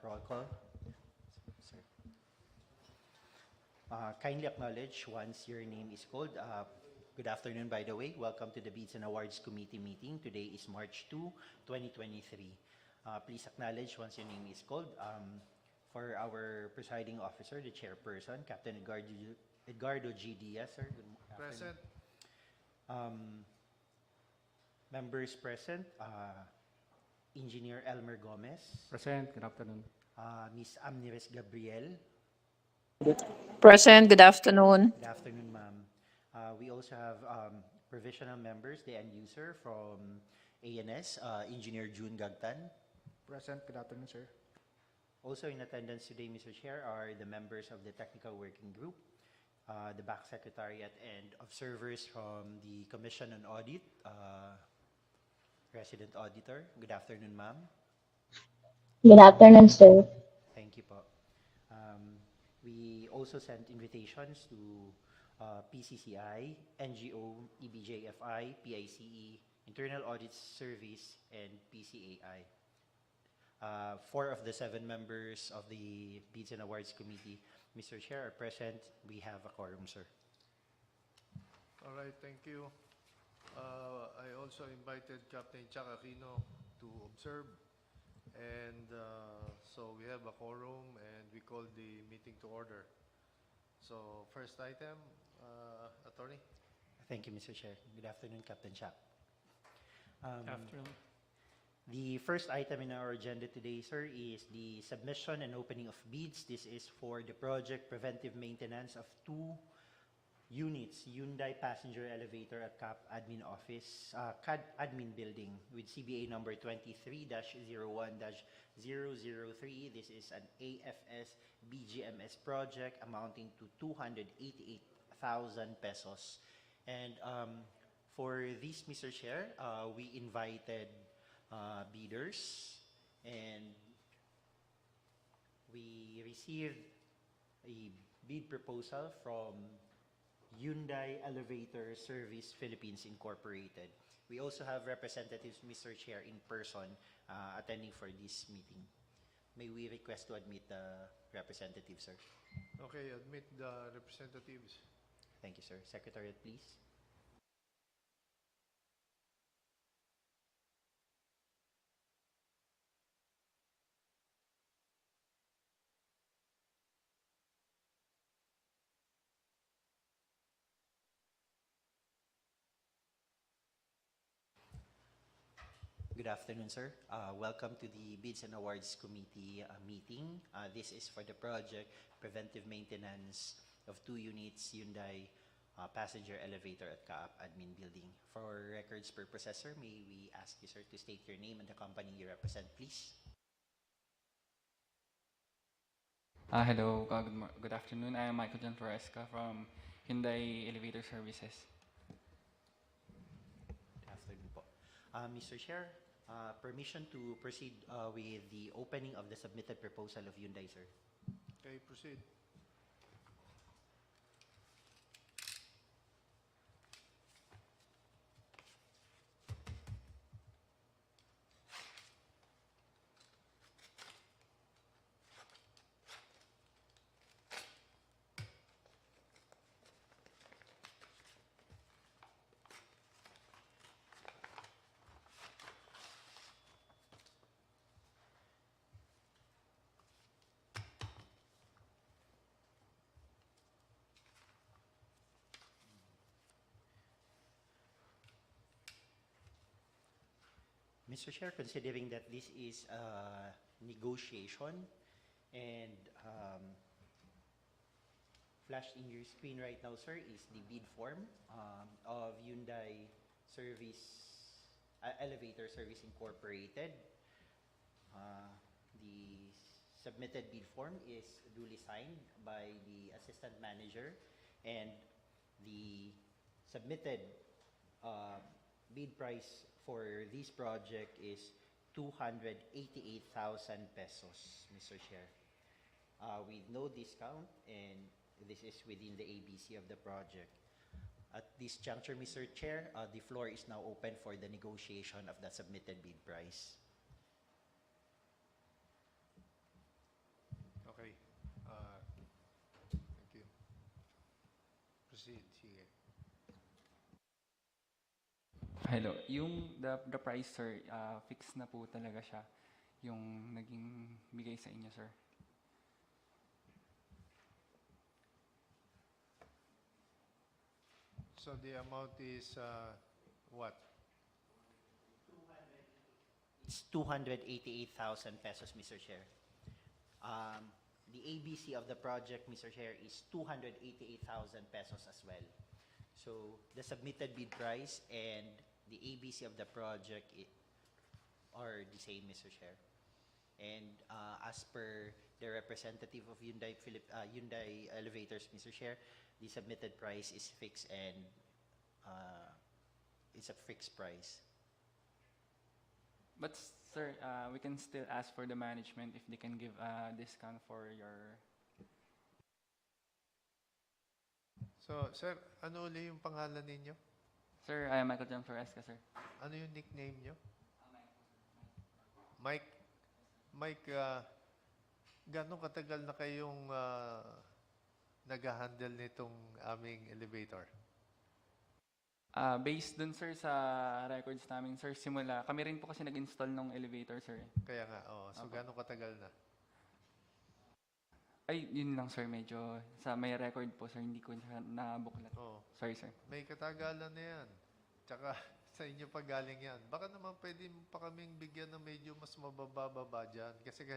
Roll call. Sir. Kindly acknowledge once your name is called. Good afternoon, by the way. Welcome to the Bids and Awards Committee meeting. Today is March 2, 2023. Please acknowledge once your name is called. For our presiding officer, the chairperson, Captain Edgardo G. Diaz, sir. Good afternoon. Present. Members present, Engineer Elmer Gomez, Present. Good afternoon. Ms. Amnires Gabriel. Present. Good afternoon. Good afternoon, ma'am. We also have provisional members, the end user from ANS, Engineer June Gagtan. Present. Good afternoon, sir. Also in attendance today, Mr. Chair, are the members of the Technical Working Group, the BAC Secretariat, and observers from the Commission on Audit, Resident Auditor. Good afternoon, ma'am. Good afternoon, sir. Thank you po. We also sent invitations to PCCI, NGO, EBJFI, PICE, Internal Audit Service, and PCAI. 4 of the 7 members of the Bids and Awards Committee, Mr. Chair, are present. We have a quorum, sir. All right, thank you. I also invited Captain Chuck Aquino to observe. And so we have a quorum and we call the meeting to order. So first item, Attorney. Thank you, Mr. Chair. Good afternoon, Captain Chap. Afternoon. The first item in our agenda today, sir, is the submission and opening of bids. This is for the project preventive maintenance of 2 units, Hyundai passenger elevator at CAAP admin office, CAD admin building with CBA number 23-01-003. This is an AFS BGMS project amounting to 288,000 pesos. And for this, Mr. Chair, we invited bidders, and we received a bid proposal from Hyundai Elevator Service Philippines Incorporated. We also have representatives, Mr. Chair, in person attending for this meeting. May we request to admit the representatives, sir? Okay, admit the representatives. Thank you, sir. Secretariat, please. Good afternoon, sir. Welcome to the Bids and Awards Committee meeting. This is for the project preventive maintenance of 2 units Hyundai passenger elevator at CAAP admin building. For records purposes, sir, may we ask you, sir, to state your name and the company you represent, please? Hello. Good afternoon. I am Michael John Torresca from Hyundai Elevator Services. Good afternoon po. Mr. Chair, permission to proceed with the opening of the submitted proposal of Hyundai, sir. Okay, proceed. Mr. Chair, considering that this is a negotiation and flashed in your screen right now, sir, is the bid form of Hyundai Elevator Service Incorporated. The submitted bid form is duly signed by the assistant manager, and the submitted bid price for this project is 288,000 pesos, Mr. Chair, with no discount, and this is within the ABC of the project. At this juncture, Mr. Chair, the floor is now open for the negotiation of the submitted bid price. Hello. Yung the price, sir, fixed na po talaga siya. Yung naging bigay sa inyo, sir. So the amount is what? It's 288,000 pesos, Mr. Chair. The ABC of the project, Mr. Chair, is 288,000 pesos as well. So the submitted bid price and the ABC of the project are the same, Mr. Chair. And as per the representative of Hyundai Elevators, Mr. Chair, the submitted price is fixed and it's a fixed price. But, sir, we can still ask for the management if they can give a discount for your... So, sir, ano uli yung pangalan ninyo? Sir, I am Michael John Floresca, sir. Ano yung nickname nyo? Mike? Mike, gano'ng katagal na kayong nag-handle nitong aming elevator? Based dun, sir, sa records namin, sir, simula, kami rin po kasi nag-install ng elevator, sir. Kaya nga, so Opo. gano'ng katagal na? Ay, yun lang, sir, medyo sa may record po, sir, hindi ko nabuklat. Oo. Sorry, sir. May katagalan na yan. Tsaka sa inyo pa galing yan. Baka naman pwede mo pa kaming bigyan ng medyo mas mababa dyan. Kasi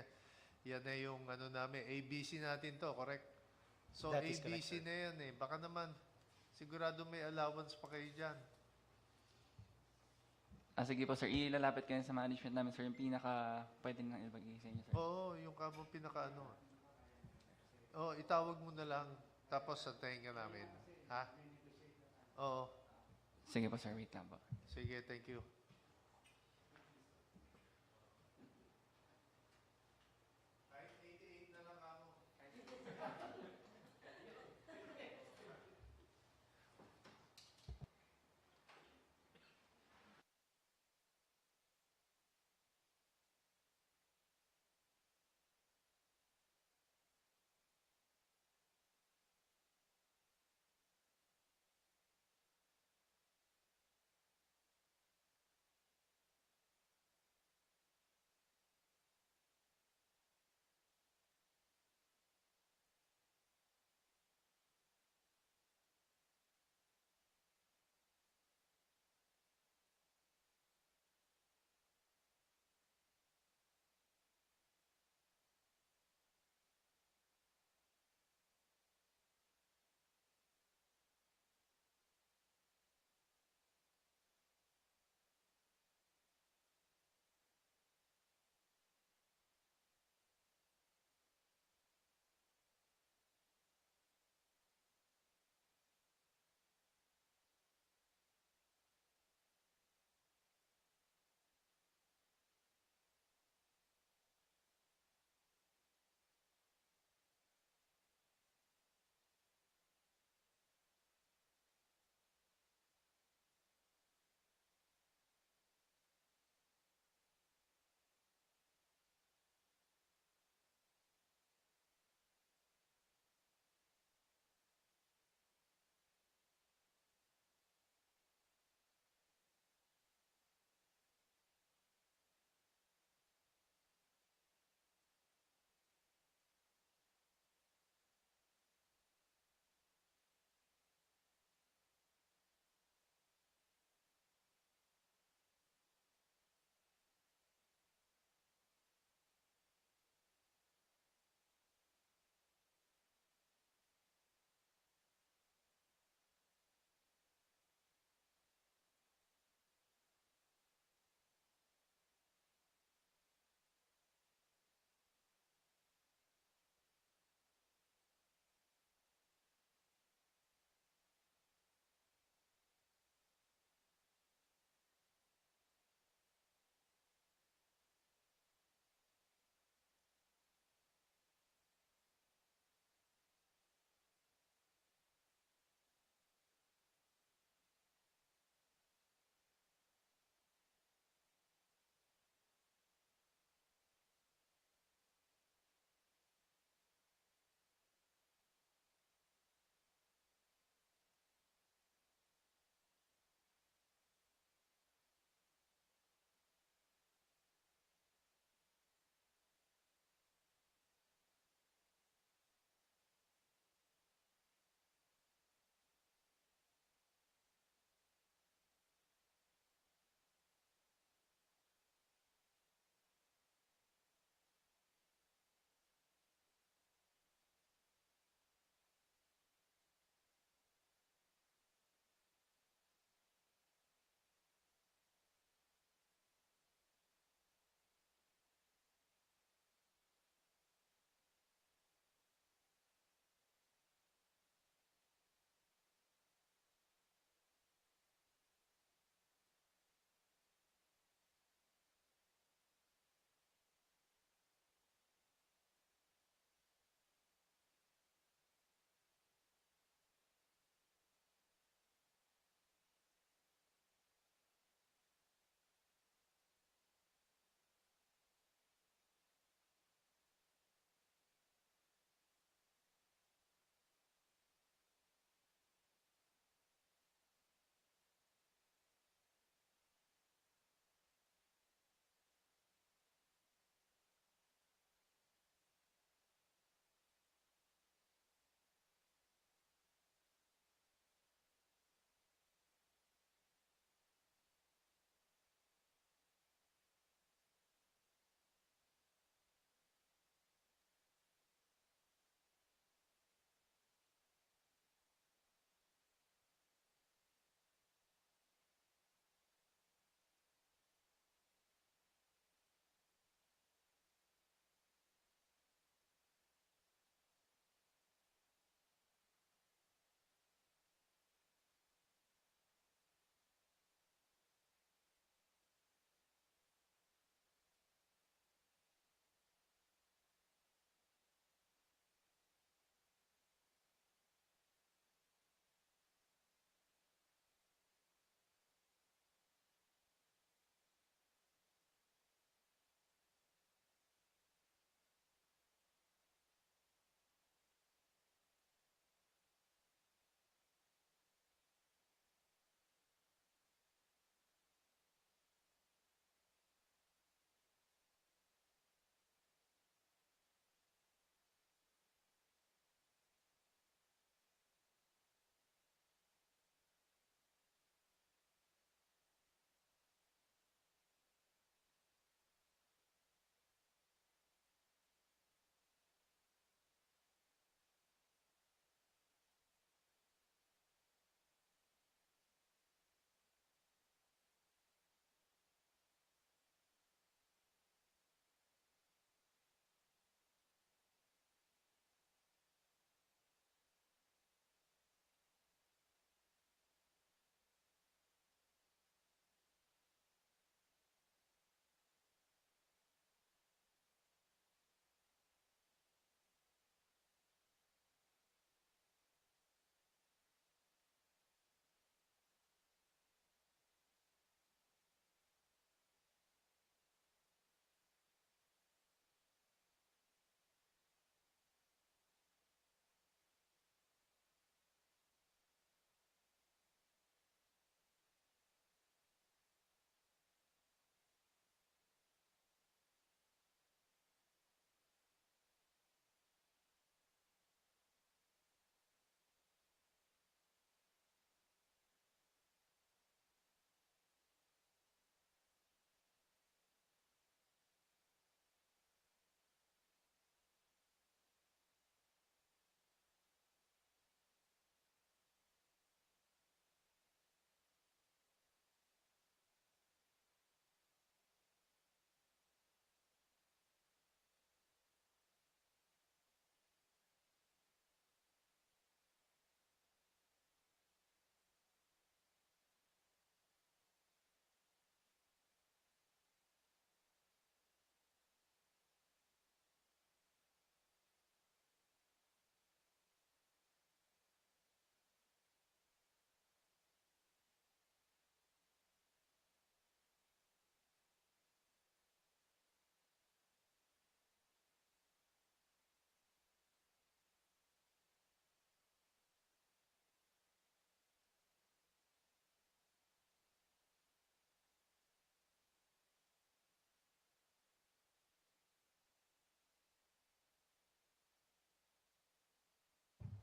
yan na yung ano namin, ABC natin to, correct? So That is ABC correct, sir. na yan eh. Baka naman, sigurado may allowance pa kayo dyan. Sige po, sir, ilalapit kayo sa management namin, sir, yung pinaka pwede nang ibagay sa inyo, sir. Oo, yung kamo pinaka-ano. Oo, itawag mo na lang. Tapos santayin ka namin. Ha? Oo. Sige po, sir, wait lang po. Sige, thank you.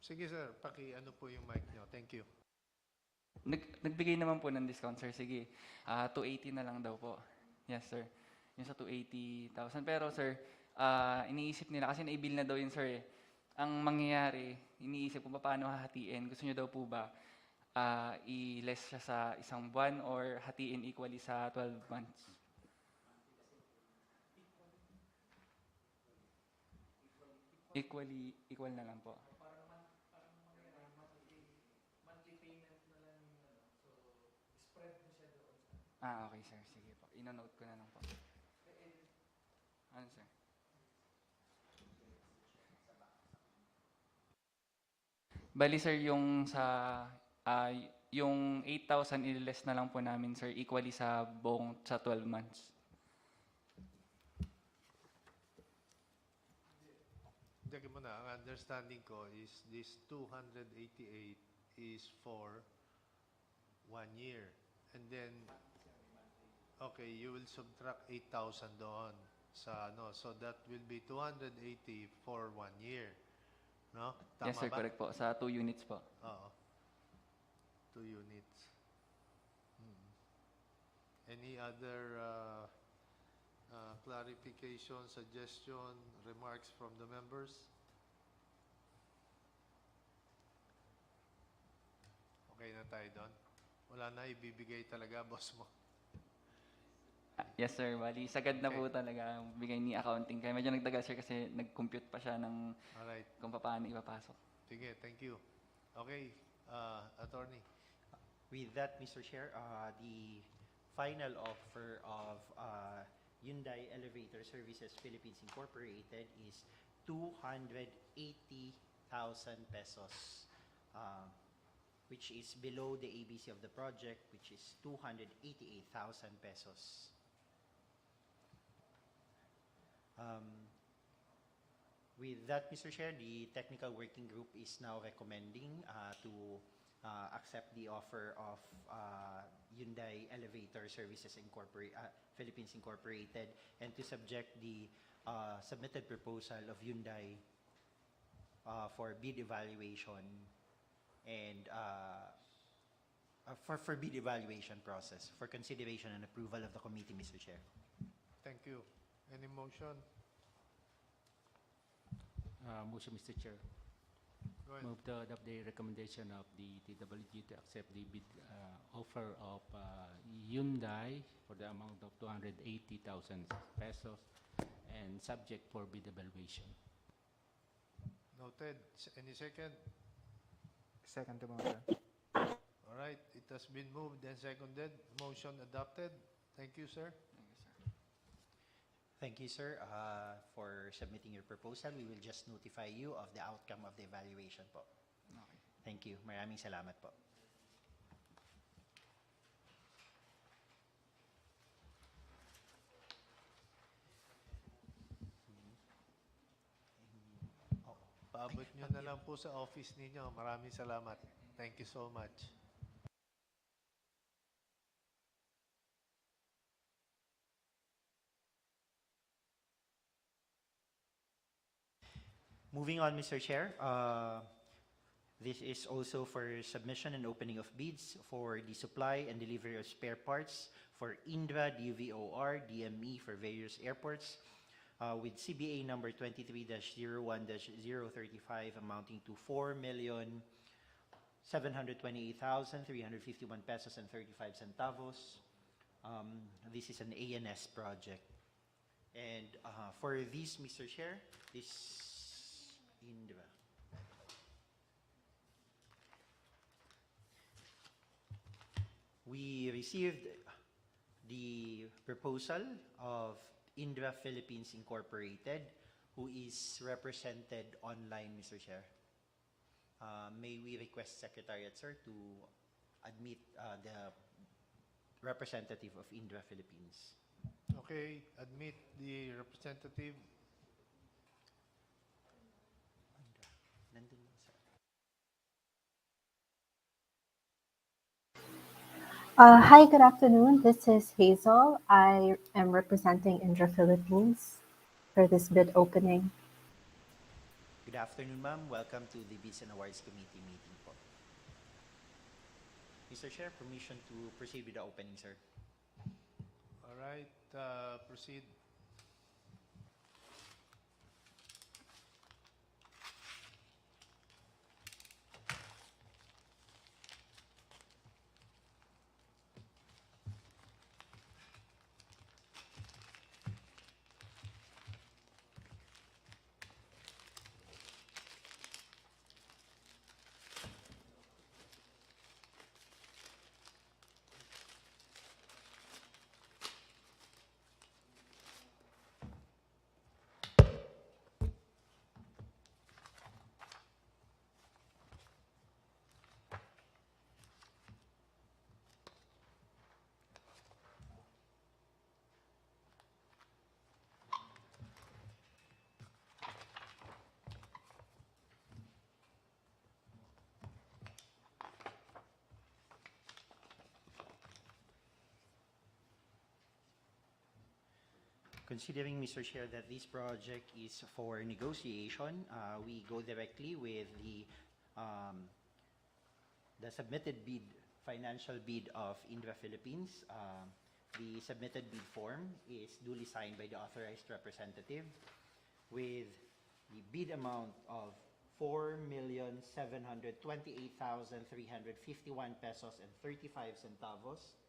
Sige sir, ano po yung mic nyo. Thank you. Nagbigay naman po ng discount, sir. Sige, 280 na lang daw po. Yes, sir. Yung sa 280,000. Pero, sir, iniisip nila, kasi naibil na daw yun, sir. Eh. Ang mangyayari, iniisip kung paano hahatiin. Gusto nyo daw po ba i-less siya sa isang buwan or hatiin equally sa 12 months? Equal na lang po. Okay, sir. Sige po. Ino-note ko na lang po. Ano, sir? Bali, sir, yung yung 8,000 i-less na lang po namin, sir, equally sa 12 months. Teka muna, ang understanding ko is this 288 is for 1 year. And then, okay, you will subtract 8,000 doon sa ano. So that will be 280 for 1 year. No? Tama Yes, sir, ba? correct po. Sa 2 units po. Oo. 2 units. Any other clarification, suggestion, remarks from the members? Okay na tayo doon? Wala na, ibibigay talaga, boss mo. Yes, sir. Bali, sagad na Okay. po talaga ang bigay ni accounting. Kaya medyo nagtagal, sir, kasi nag-compute pa siya ng Alright. kung paano ipapasok. Sige, thank you. Okay, attorney. With that, Mr. Chair, the final offer of Hyundai Elevator Services Philippines Incorporated is 280,000 pesos, which is below the ABC of the project, which is 288,000 pesos. With that, Mr. Chair, the technical working group is now recommending to accept the offer of Hyundai Elevator Services Philippines Incorporated, and to subject the submitted proposal of Hyundai for bid evaluation and for bid evaluation process for consideration and approval of the committee, Mr. Chair. Thank you. Any motion? Motion, Mr. Chair. Go ahead. Move to adopt the recommendation of the TWG to accept the bid offer of Hyundai for the amount of 280,000 pesos and subject for bid evaluation. Noted. Any second? Second the motion. All right, it has been moved and seconded. Motion adopted. Thank you, sir. Thank you, sir, for submitting your proposal. We will just notify you of the outcome of the evaluation po. Okay. Thank you. Maraming salamat po. Paabot nyo na lang po sa office ninyo. Maraming salamat. Thank you so much. Moving on, Mr. Chair, this is also for submission and opening of bids for the supply and delivery of spare parts for Indra, DVOR, DME for various airports with CBA number 23-01-035 amounting to 4,728,351 pesos and 35 centavos. This is an ANS project. And for this, Mr. Chair, this Indra. We received the proposal of Indra Philippines Incorporated, who is represented online, Mr. Chair. May we request Secretariat, sir, to admit the representative of Indra Philippines. Okay, admit the representative. Nandun, sir. Hi, good afternoon. This is Hazel. I am representing Indra Philippines for this bid opening. Good afternoon, ma'am. Welcome to the Bids and Awards Committee meeting po. Mr. Chair, permission to proceed with the opening, sir. All right, proceed. Considering, Mr. Chair, that this project is for negotiation, we go directly with the submitted bid, financial bid of Indra Philippines. The submitted bid form is duly signed by the authorized representative with the bid amount of 4,728,351 pesos and 35 centavos.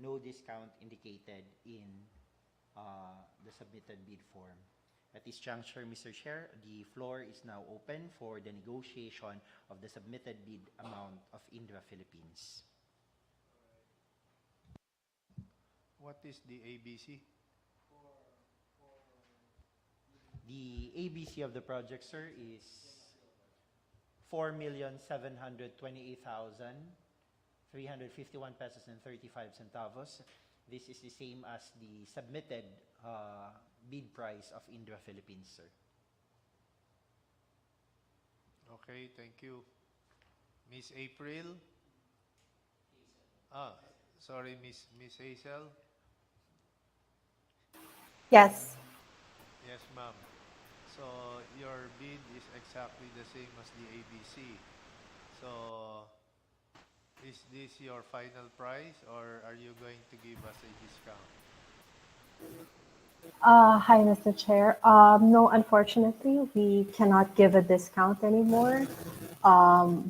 No discount indicated in the submitted bid form. At this juncture, Mr. Chair, the floor is now open for the negotiation of the submitted bid amount of Indra Philippines. What is the ABC? The ABC of the project, sir, is 4,728,351 pesos and 35 centavos. This is the same as the submitted bid price of Indra Philippines, sir. Okay, thank you. Miss April? Sorry, Miss Hazel? Yes. Yes, ma'am. So your bid is exactly the same as the ABC. So is this your final price or are you going to give us a discount? Hi, Mr. Chair. No, unfortunately, we cannot give a discount anymore.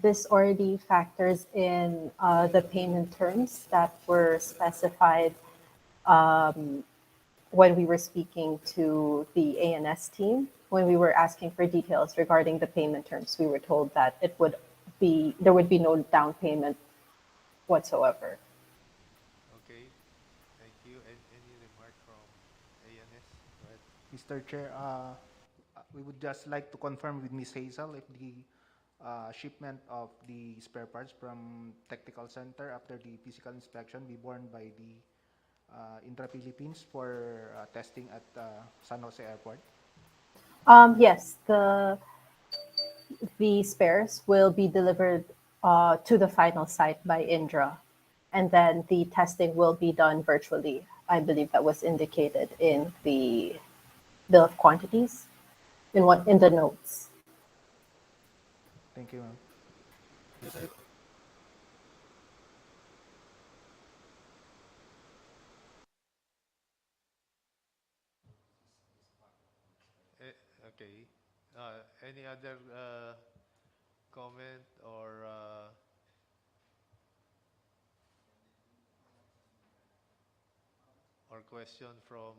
This already factors in the payment terms that were specified when we were speaking to the ANS team. When we were asking for details regarding the payment terms, we were told that there would be no down payment whatsoever. Okay, thank you. And any remark from ANS? Go ahead. Mr. Chair, we would just like to confirm with Ms. Hazel if the shipment of the spare parts from Technical Center after the physical inspection be borne by the Indra Philippines for testing at San Jose Airport. Yes, the spares will be delivered to the final site by Indra, and then the testing will be done virtually. I believe that was indicated in the bill of quantities in the notes. Thank you, ma'am. Okay. Any other comment or question from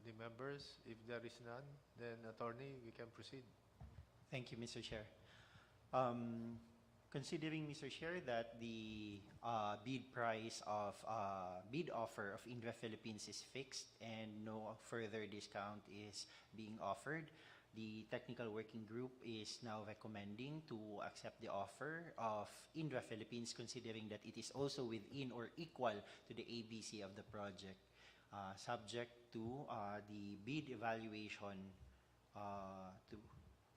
the members? If there is none, then attorney, we can proceed. Thank you, Mr. Chair. Considering, Mr. Chair, that the bid price of bid offer of Indra Philippines is fixed and no further discount is being offered, the technical working group is now recommending to accept the offer of Indra Philippines, considering that it is also within or equal to the ABC of the project, subject to the bid evaluation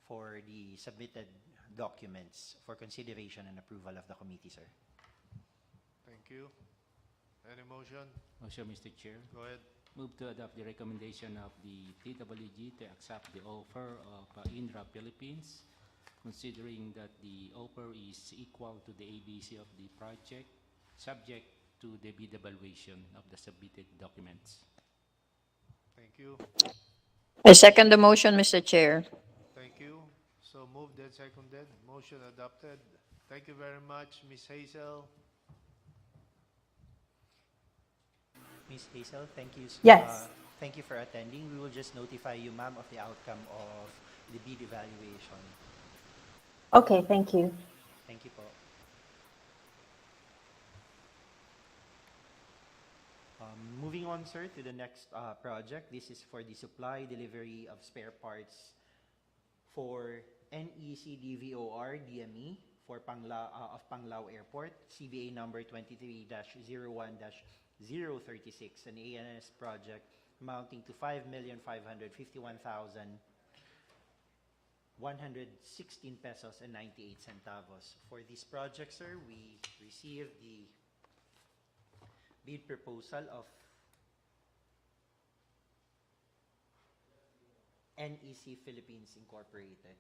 for the submitted documents for consideration and approval of the committee, sir. Thank you. Any motion? Motion, Mr. Chair. Go ahead. Move to adopt the recommendation of the TWG to accept the offer of Indra Philippines, considering that the offer is equal to the ABC of the project, subject to the bid evaluation of the submitted documents. Thank you. I second the motion, Mr. Chair. Thank you. So moved and seconded. Motion adopted. Thank you very much, Ms. Hazel. Ms. Hazel, thank you. Yes. Thank you for attending. We will just notify you, ma'am, of the outcome of the bid evaluation. Okay, thank you. Thank you po. Moving on, sir, to the next project. This is for the supply delivery of spare parts for NEC DVOR DME for Panglao Airport, CBA number 23-01-036, an ANS project amounting to 5,551,116 pesos and 98 centavos. For this project, sir, we received the bid proposal of NEC Philippines Incorporated.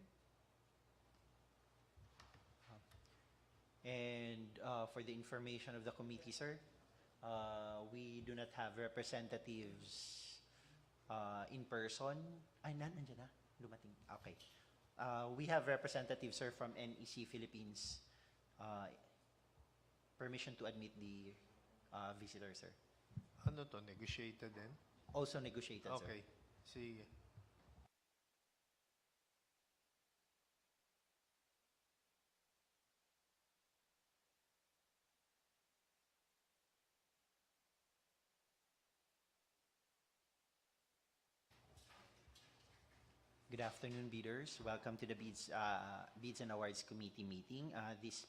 And for the information of the committee, sir, we do not have representatives in person. Ay, nandiyan na? Dumating. Okay. We have representatives, sir, from NEC Philippines. Permission to admit the visitor, sir. Ano to? Negotiated din? Also negotiated, sir. Okay. Sige. Good afternoon, bidders. Welcome to the Bids and Awards Committee meeting. This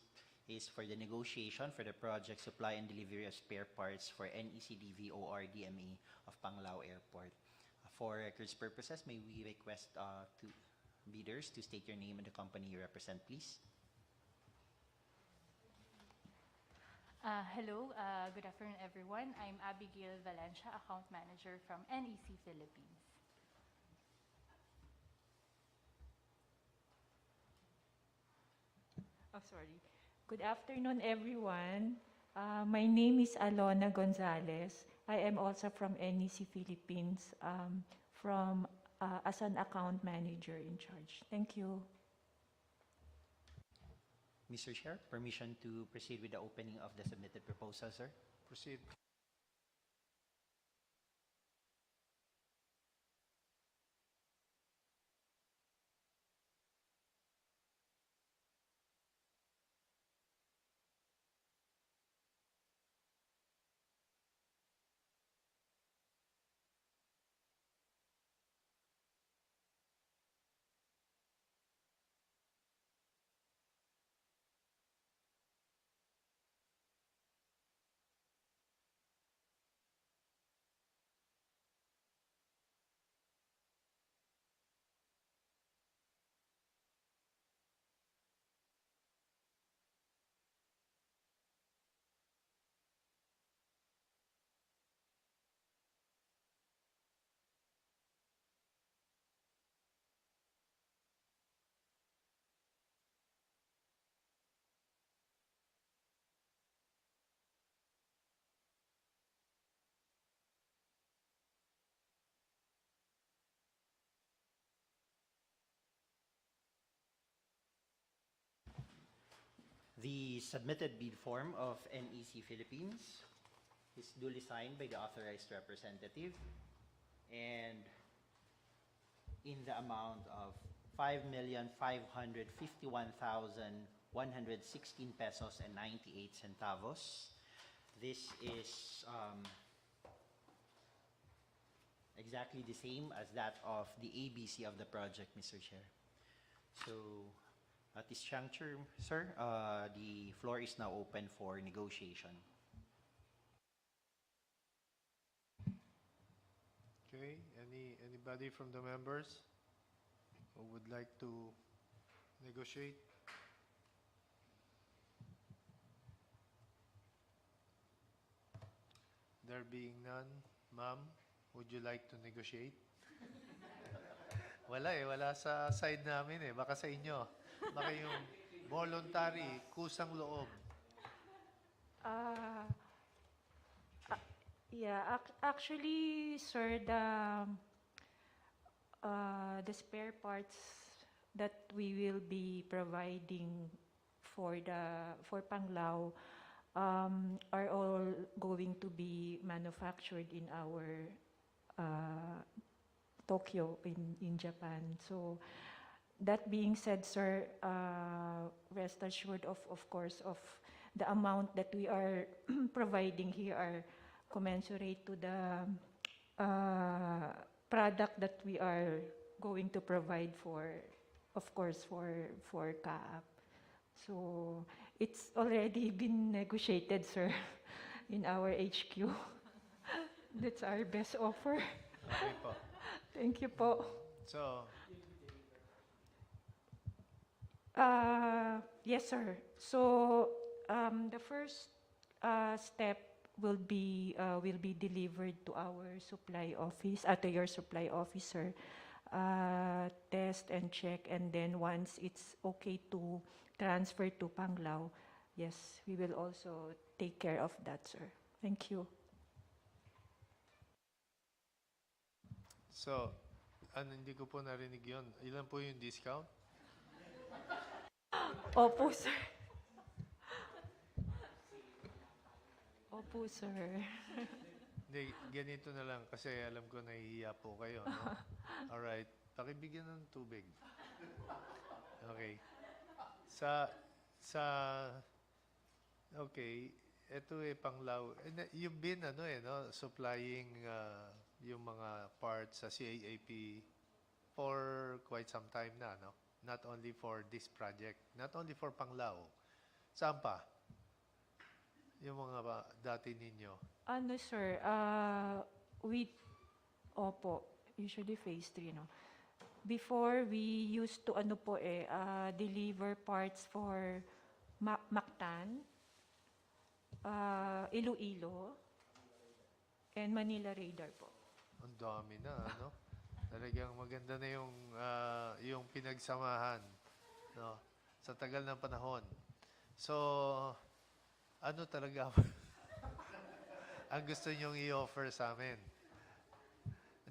is for the negotiation for the project supply and delivery of spare parts for NEC DVOR DME of Panglao Airport. For records purposes, may we request to bidders to state your name and the company you represent, please? Hello, good afternoon, everyone. I'm Abigail Valencia, Account Manager from NEC Philippines. Oh, sorry. Good afternoon, everyone. My name is Alona Gonzalez. I am also from NEC Philippines, as an account manager in charge. Thank you. Mr. Chair, permission to proceed with the opening of the submitted proposal, sir? Proceed. The submitted bid form of NEC Philippines is duly signed by the authorized representative and in the amount of 5,551,116 pesos and 98 centavos. This is exactly the same as that of the ABC of the project, Mr. Chair. So, at this juncture, sir, the floor is now open for negotiation. Okay. Anybody from the members who would like to negotiate? There being none, ma'am. Would you like to negotiate? Wala eh, wala sa side namin eh. Baka sa inyo. Baka yung voluntary, kusang loob. Uh, yeah, actually, sir, the spare parts that we will be providing for Panglao are all going to be manufactured in our Tokyo in Japan. So that being said, sir, rest assured of course of the amount that we are providing here are commensurate to the product that we are going to provide for, of course, for CAAP. So it's already been negotiated, sir, in our HQ. That's our best offer. Okay po. Thank you po. So, Yes, sir. So the first step will be delivered to our supply office, to your supply officer, test and check, and then once it's okay to transfer to Panglao, yes, we will also take care of that, sir. Thank you. so, hindi ko po narinig yun. Ilan po yung discount? Opo, sir. Opo, sir. Hindi, ganito na lang kasi alam ko nahihiya po kayo, no? Alright, pakibigyan ng tubig. Okay. Okay, ito Panglao. You've been, supplying yung mga parts sa CAAP for quite some time na, no? Not only for this project, not only for Panglao. Saan pa? Yung mga dati ninyo. Ano, sir, opo, usually phase 3, no? Before, we used to, deliver parts for Mactan, Iloilo, and Manila Radar po. Ang dami na, ano? Talagang maganda na yung pinagsamahan, no? Sa tagal ng panahon. So, ano talaga ang gusto nyong i-offer sa amin?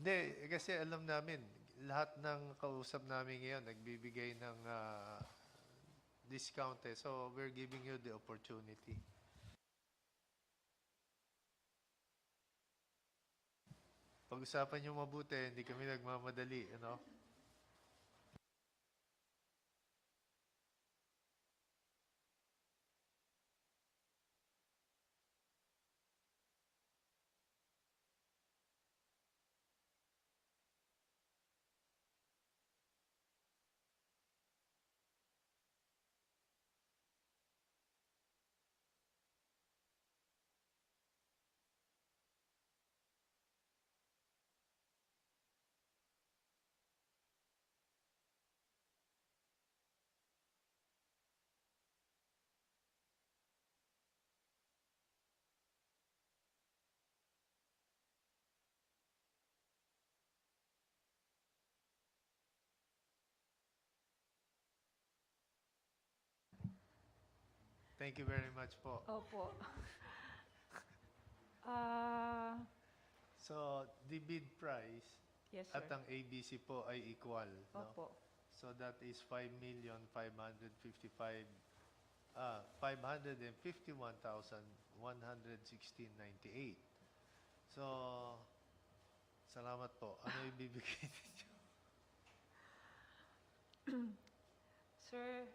Hindi, kasi alam namin, lahat ng kausap namin ngayon, nagbibigay ng discount eh. So, we're giving you the opportunity. Pag-usapan nyo mabuti, hindi kami nagmamadali, ano? Thank you very much po. Opo. So, the bid price Yes, sir. at ang ABC po ay equal, no? Opo. So that is 5,551,116.98. So, salamat po. Ano ibibigay ninyo? Sir,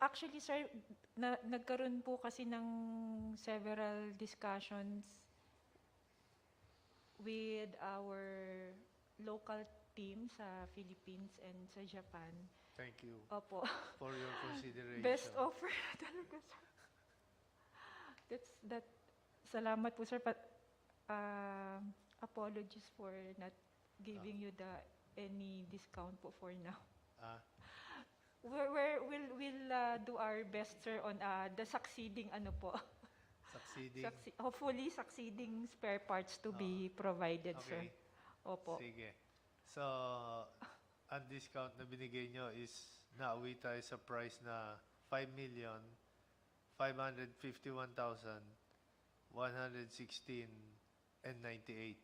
actually, sir, nagkaroon po kasi ng several discussions with our local team sa Philippines and sa Japan. Thank you Opo. for your consideration. Best offer talaga, sir. Salamat po, sir. Apologies for not giving you any discount po for now. We'll do our best, sir, on the succeeding Succeeding. Hopefully succeeding spare parts to be provided, sir. Okay. Opo. Sige. So, ang discount na binigay nyo is nauwi tayo sa price na 5,551,116.98.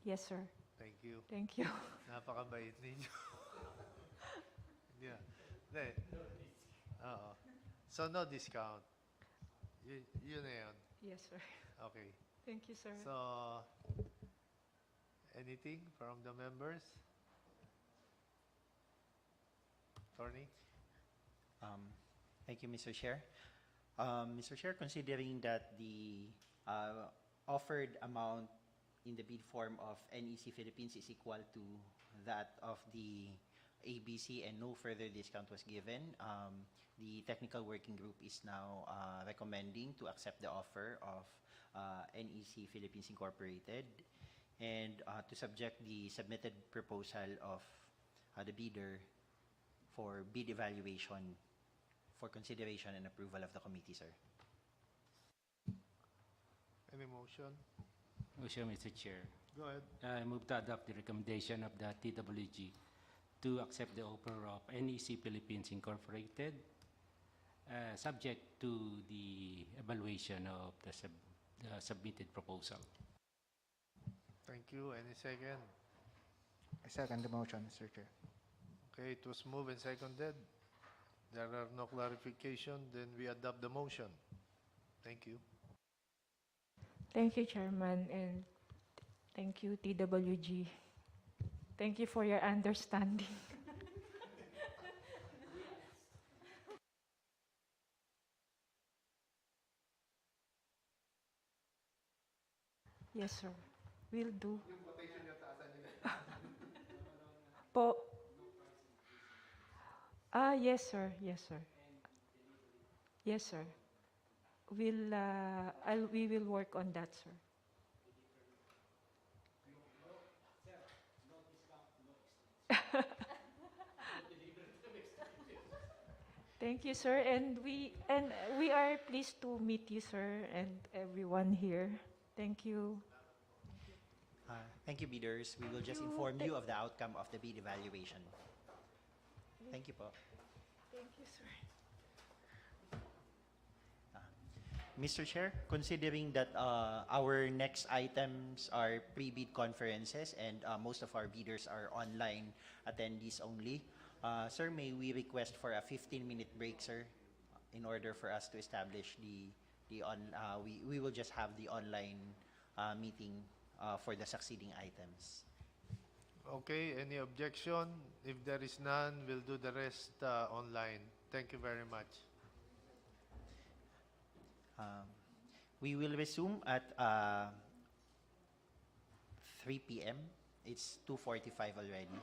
Yes, sir. Thank you. Thank you. Napakabait ninyo. Yeah. Hindi. Oo. So, no discount. Yun na yun. Yes, sir. Okay. Thank you, sir. So, anything from the members? Attorney? Thank you, Mr. Chair. Mr. Chair, considering that the offered amount in the bid form of NEC Philippines is equal to that of the ABC and no further discount was given, the technical working group is now recommending to accept the offer of NEC Philippines Incorporated and to subject the submitted proposal of the bidder for bid evaluation for consideration and approval of the committee, sir. Any motion? Motion, Mr. Chair. Go ahead. I move to adopt the recommendation of the TWG to accept the offer of NEC Philippines Incorporated, subject to the evaluation of the submitted proposal. Thank you. Any second? I second the motion, Mr. Chair. Okay, it was moved and seconded. There are no clarification, then we adopt the motion. Thank you. Thank you, Chairman, and thank you, TWG. Thank you for your understanding. Yes, sir. Will do. Po. Yes, sir. Yes, sir. Yes, sir. We will work on that, sir. Thank you, sir. And we are pleased to meet you, sir, and everyone here. Thank you. Thank you, bidders. We will just inform you of the outcome of the bid evaluation. Thank you po. Thank you, sir. Mr. Chair, considering that our next items are pre-bid conferences and most of our bidders are online attendees only, sir, may we request for a 15-minute break, sir, in order for us to establish we will just have the online meeting for the succeeding items. Okay, any objection? If there is none, we'll do the rest online. Thank you very much. We will resume at 3 p.m. It's 2:45 already.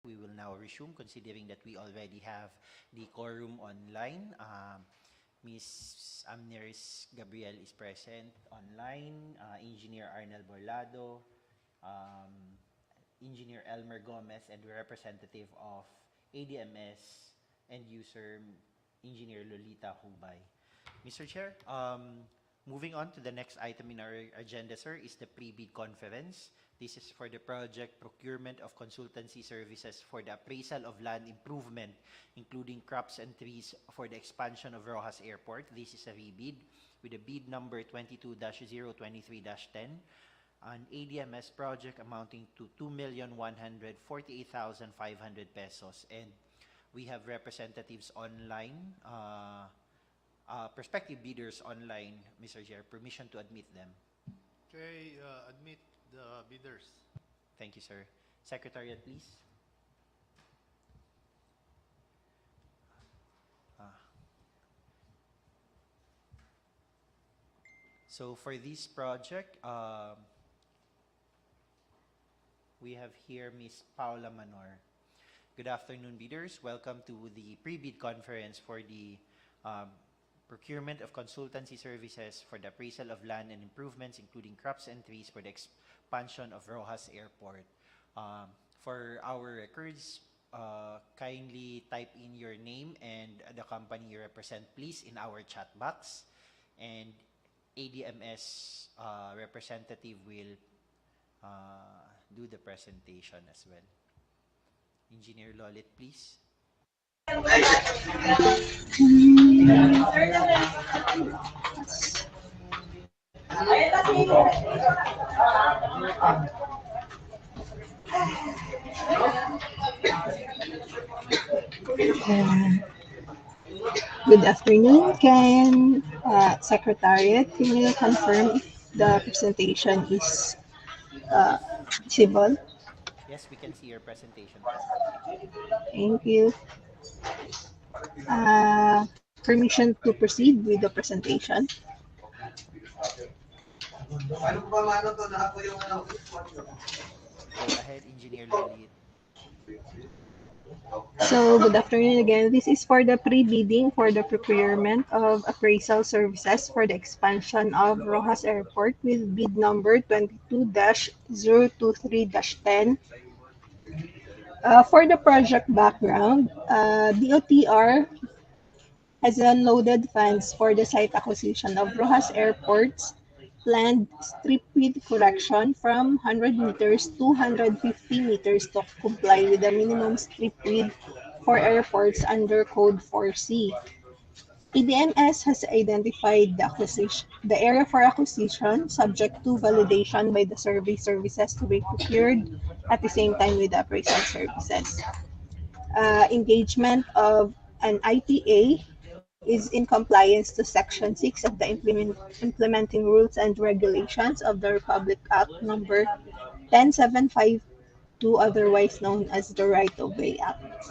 we will now resume considering that we already have the quorum online. Ms. Amneris Gabriel is present online, Engineer Arnel Borlado, Engineer Elmer Gomez, and representative of ADMS end user Engineer Lolita Hubay. Mr. Chair, moving on to the next item in our agenda, sir, is the pre-bid conference. This is for the project procurement of consultancy services for the appraisal of land improvement, including crops and trees for the expansion of Roxas Airport. This is a rebid with a bid number 22-023-10, an ADMS project amounting to 2,148,500 pesos. And we have representatives online, prospective bidders online, Mr. Chair. Permission to admit them. Okay, admit the bidders. Thank you, sir. Secretariat, please. So for this project, we have here Ms. Paula Manor. Good afternoon, bidders. Welcome to the pre-bid conference for the procurement of consultancy services for the appraisal of land and improvements, including crops and trees for the expansion of Roxas Airport. For our records, kindly type in your name and the company you represent, please, in our chat box. And ADMS representative will do the presentation as well. Engineer Lolit, please. Good afternoon. Can Secretariat, can you confirm if the presentation is visible? Yes, we can see your presentation. Thank you. Permission to proceed with the presentation. Go ahead, Engineer Lolit. So, good afternoon again. This is for the pre-bidding for the procurement of appraisal services for the expansion of Roxas Airport with bid number 22-023-10. For the project background, DOTR has unloaded funds for the site acquisition of Roxas Airport's planned strip width correction from 100 meters to 150 meters to comply with the minimum strip width for airports under Code 4C. EDMS has identified the area for acquisition, subject to validation by the survey services to be procured at the same time with the appraisal services. Engagement of an IPA is in compliance to Section 6 of the Implementing Rules and Regulations of the Republic Act number 10752, otherwise known as the Right-of-Way Act.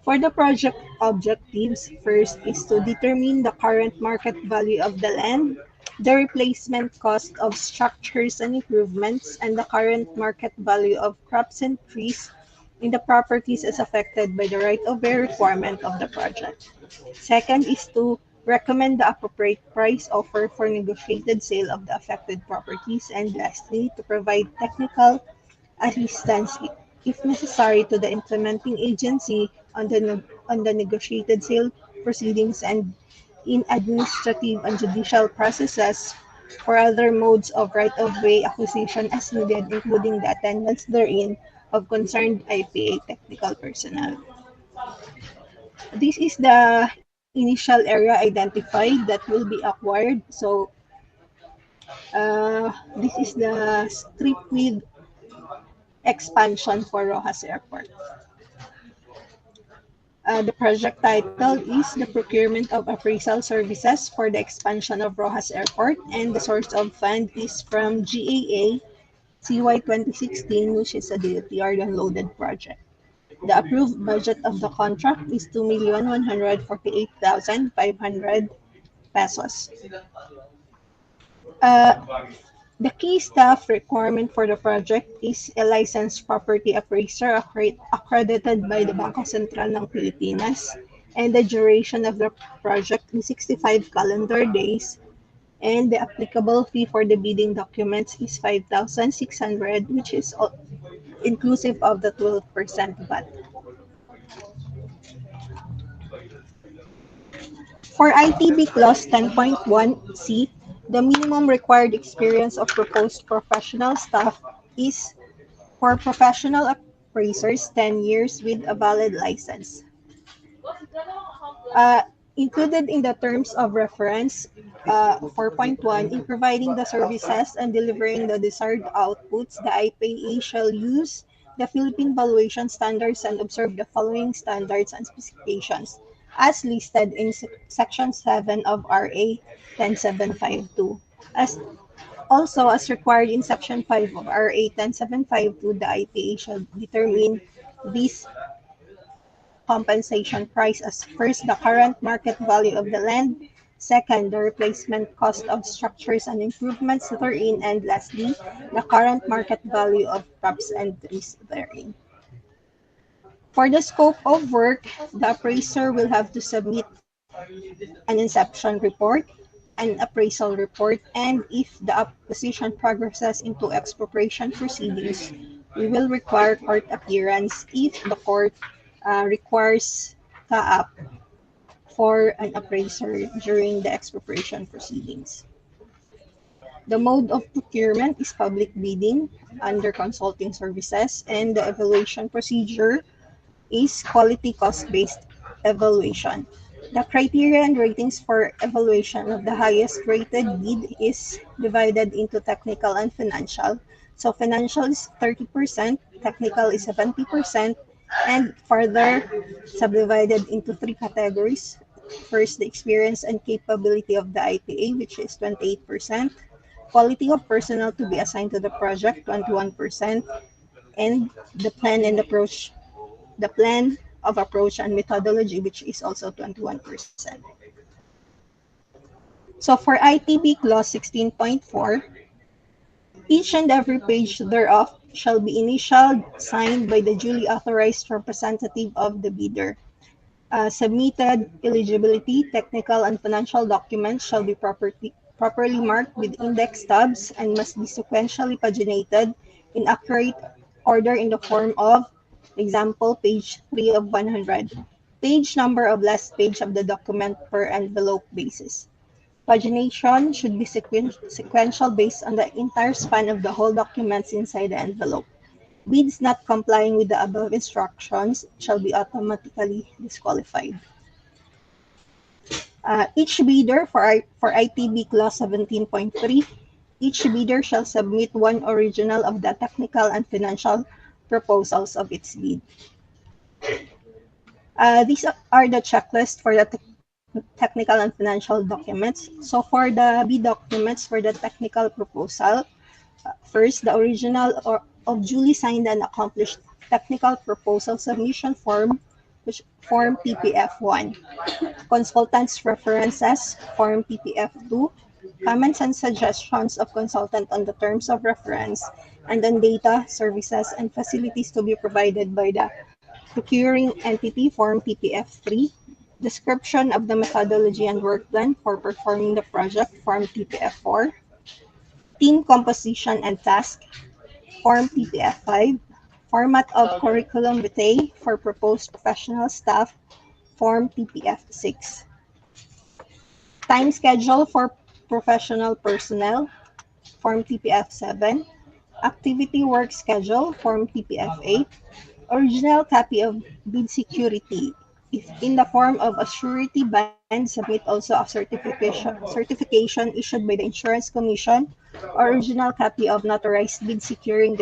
For the project objectives, first is to determine the current market value of the land, the replacement cost of structures and improvements, and the current market value of crops and trees in the properties as affected by the right-of-way requirement of the project. Second is to recommend the appropriate price offer for negotiated sale of the affected properties. And lastly, to provide technical assistance, if necessary, to the implementing agency on the negotiated sale proceedings and in administrative and judicial processes for other modes of right-of-way acquisition as needed, including the attendance therein of concerned IPA technical personnel. This is the initial area identified that will be acquired. So this is the strip width expansion for Roxas Airport. The project title is the Procurement of Appraisal Services for the Expansion of Roxas Airport, and the source of fund is from GAA CY 2016, which is a DOTR downloaded project. The approved budget of the contract is 2,148,500 pesos. The key staff requirement for the project is a licensed property appraiser accredited by the Bangko Sentral ng Pilipinas, and the duration of the project is 65 calendar days, and the applicable fee for the bidding documents is 5,600, which is inclusive of the 12% VAT. For ITB Clause 10.1C, the minimum required experience of proposed professional staff is for professional appraisers 10 years with a valid license. Included in the terms of reference 4.1, in providing the services and delivering the desired outputs, the IPA shall use the Philippine Valuation Standards and observe the following standards and specifications as listed in Section 7 of RA 10752. Also, as required in Section 5 of RA 10752, the IPA shall determine these compensation price as first, the current market value of the land, second, the replacement cost of structures and improvements therein, and lastly, the current market value of crops and trees therein. For the scope of work, the appraiser will have to submit an inception report, an appraisal report, and if the acquisition progresses into expropriation proceedings, we will require court appearance if the court requires CAAP for an appraiser during the expropriation proceedings. The mode of procurement is public bidding under consulting services, and the evaluation procedure is quality cost-based evaluation. The criteria and ratings for evaluation of the highest rated bid is divided into technical and financial. So financial is 30%, technical is 70%, and further subdivided into three categories. First, the experience and capability of the IPA, which is 28%, quality of personnel to be assigned to the project, 21%, and the plan of approach and methodology, which is also 21%. So for ITB Clause 16.4, each and every page thereof shall be initialed, signed by the duly authorized representative of the bidder. Submitted eligibility, technical, and financial documents shall be properly marked with index tabs and must be sequentially paginated in accurate order in the form of, example, page 3 of 100, page number of last page of the document per envelope basis. Pagination should be sequential based on the entire span of the whole documents inside the envelope. Bids not complying with the above instructions shall be automatically disqualified. Each bidder for ITB Clause 17.3, each bidder shall submit one original of the technical and financial proposals of its bid. These are the checklist for the technical and financial documents. So for the bid documents for the technical proposal, first, the original of duly signed and accomplished technical proposal submission form, which form PPF1, consultant's references, form PPF2, comments and suggestions of consultant on the terms of reference, and then data, services, and facilities to be provided by the procuring entity, form PPF3, description of the methodology and work plan for performing the project, form PPF4, team composition and task, form PPF5, format of curriculum vitae for proposed professional staff, form PPF6, time schedule for professional personnel, form PPF7, activity work schedule, form PPF8, original copy of bid security, if in the form of a surety bond, submit also a certification issued by the Insurance Commission, original copy of notarized bid securing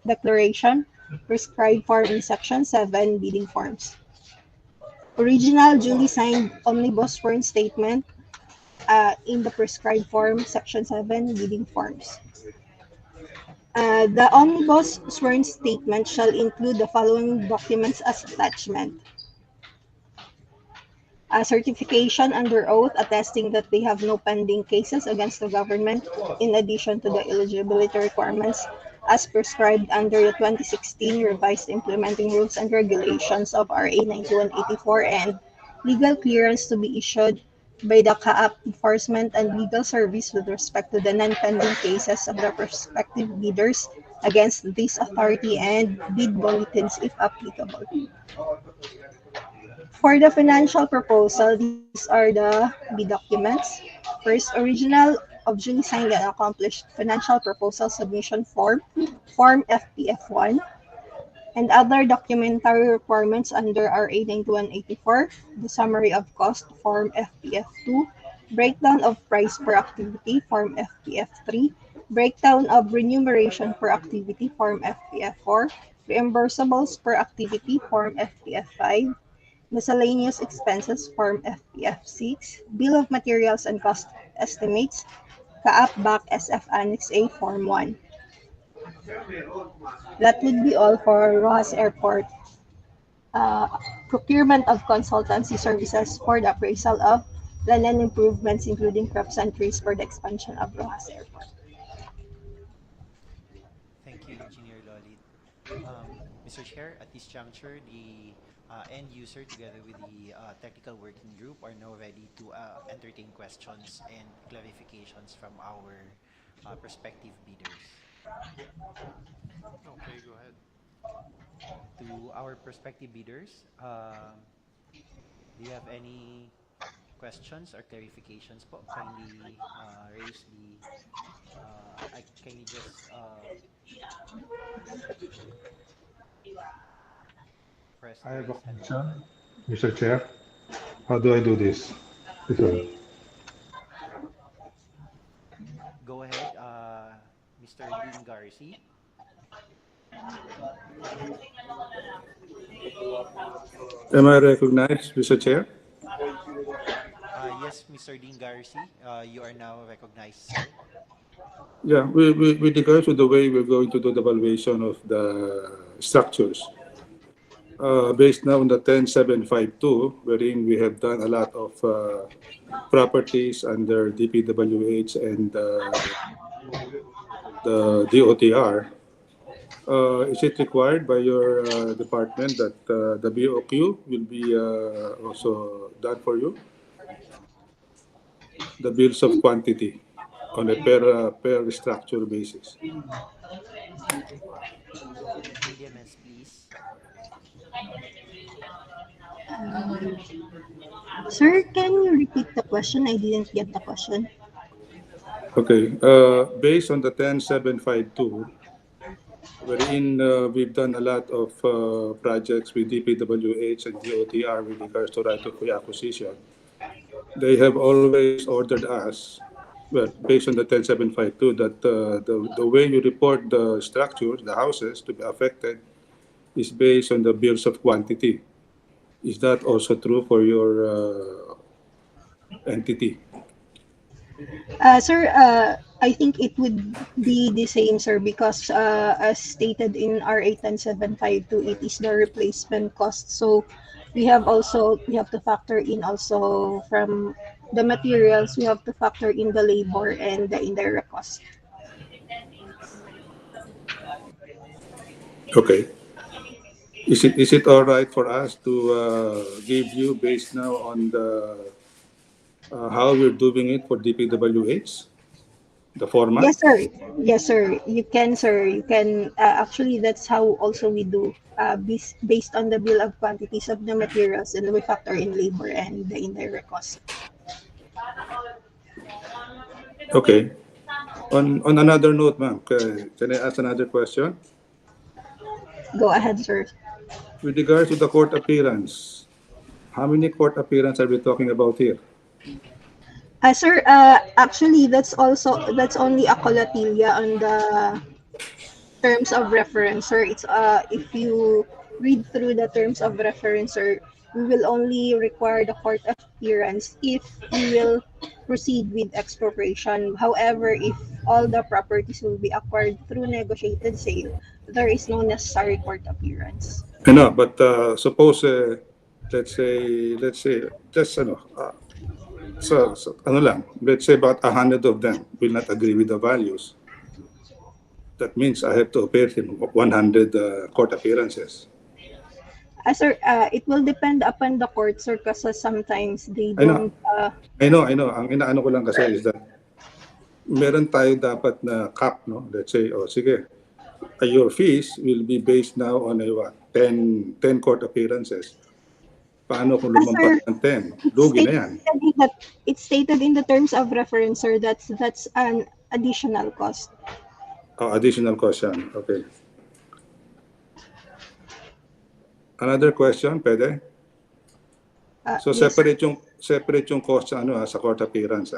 declaration prescribed form in Section 7 bidding forms. Original duly signed omnibus sworn statement in the prescribed form, Section 7 bidding forms. The omnibus sworn statement shall include the following documents as attachment. certification under oath attesting that they have no pending cases against the government, in addition to the eligibility requirements as prescribed under the 2016 revised implementing rules and regulations of RA 9184, and legal clearance to be issued by the CAAP enforcement and legal service with respect to the non-pending cases of the prospective bidders against this authority and bid bulletins if applicable. For the financial proposal, these are the bid documents. First, original of duly signed and accomplished financial proposal submission form, Form FPF1, and other documentary requirements under RA 9184, the summary of cost, Form FPF2, breakdown of price per activity, Form FPF3, breakdown of remuneration per activity, Form FPF4, reimbursables per activity, Form FPF5, miscellaneous expenses, Form FPF6, bill of materials and cost estimates, CAAP BAC SF Annex A, Form 1. That would be all for Roxas Airport procurement of consultancy services for the appraisal of land and improvements, including crops and trees for the expansion of Roxas Airport. Thank you, Engineer Lolit. Mr. Chair, at this juncture, the end user together with the technical working group are now ready to entertain questions and clarifications from our prospective bidders. Okay, go ahead. To our prospective bidders, do you have any questions or clarifications po? Kindly raise the, kindly just press I the have a raise hand question, button. Mr. Chair. How do I do this? This one. Go ahead, Mr. Dean Garci. Am I recognized, Mr. Chair? Yes, Mr. Dean Garci, you are now recognized, sir. Yeah, with regards to the way we're going to do the valuation of the structures, based now on the 10752, wherein we have done a lot of properties under DPWH and the DOTR, is it required by your department that the BOQ will be also done for you? The bills of quantity on a per structure basis. Media mess, please. Sir, can you repeat the question? I didn't get the question. Okay, based on the 10752, wherein we've done a lot of projects with DPWH and DOTR with regards to right of way acquisition. They have always ordered us, well, based on the 10752, that the way you report the structures, the houses to be affected, is based on the bills of quantity. Is that also true for your entity? Sir, I think it would be the same, sir, because as stated in RA 10752, it is the replacement cost. So we have to factor in also from the materials, we have to factor in the labor and the indirect cost. Okay. Is it all right for us to give you based now on the how we're doing it for DPWH, the format? Yes, sir. Yes, sir. You can, sir. You can. Actually, that's how also we do. Based on the bill of quantities of the materials, and we factor in labor and the indirect cost. Okay. On another note, ma'am, can I ask another question? Go ahead, sir. With regards to the court appearance, how many court appearances are we talking about here? Sir, actually, that's only a colatilia on the terms of reference, sir. It's if you read through the terms of reference, sir, we will only require the court appearance if we will proceed with expropriation. However, if all the properties will be acquired through negotiated sale, there is no necessary court appearance. No, but suppose let's say, just so ano lang, let's say about 100 of them will not agree with the values. That means I have to appear in 100 court appearances. Sir, it will depend upon the court, sir, kasi sometimes they I know, don't, I know. Ang inaano ko lang kasi is that meron tayo dapat na cap, no? Let's say, oh, sige, your fees will be based now on a what, 10 court appearances. Paano kung lumampas sir, ng 10? it's Lugi na stated yan. that it's stated in the terms of reference, sir. That's an additional cost. Oh, additional cost yan. Okay. Another question, pwede? So Yes, sir. separate yung cost sa sa court appearance.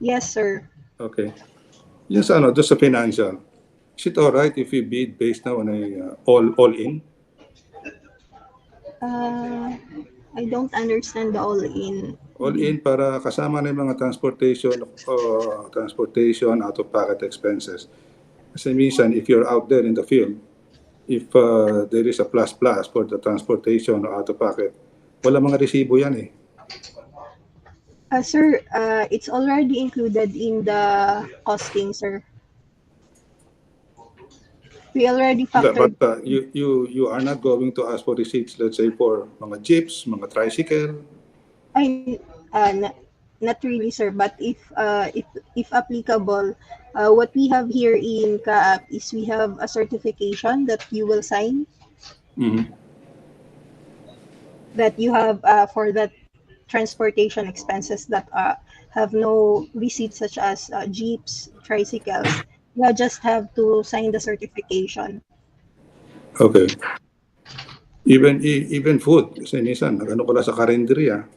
Yes, sir. Okay. Yung sa doon sa financial. Is it all right if we bid based now on a all in? I don't understand the all-in. All in para kasama na yung mga transportation, out-of-pocket expenses. Kasi minsan, if you're out there in the field, if there is a plus for the transportation or out-of-pocket, wala mga resibo yan eh. Sir, it's already included in the costing, sir. We already factored. But you are not going to ask for receipts, let's say, for mga jeeps, mga tricycle. Not really, sir. But if applicable, what we have here in CAAP is we have a certification that you will sign. Mm-hmm. That you have for that transportation expenses that have no receipts, such as jeeps, tricycles. You just have to sign the certification. Okay. Even food, kasi minsan, nag-ano ko lang sa karinderya.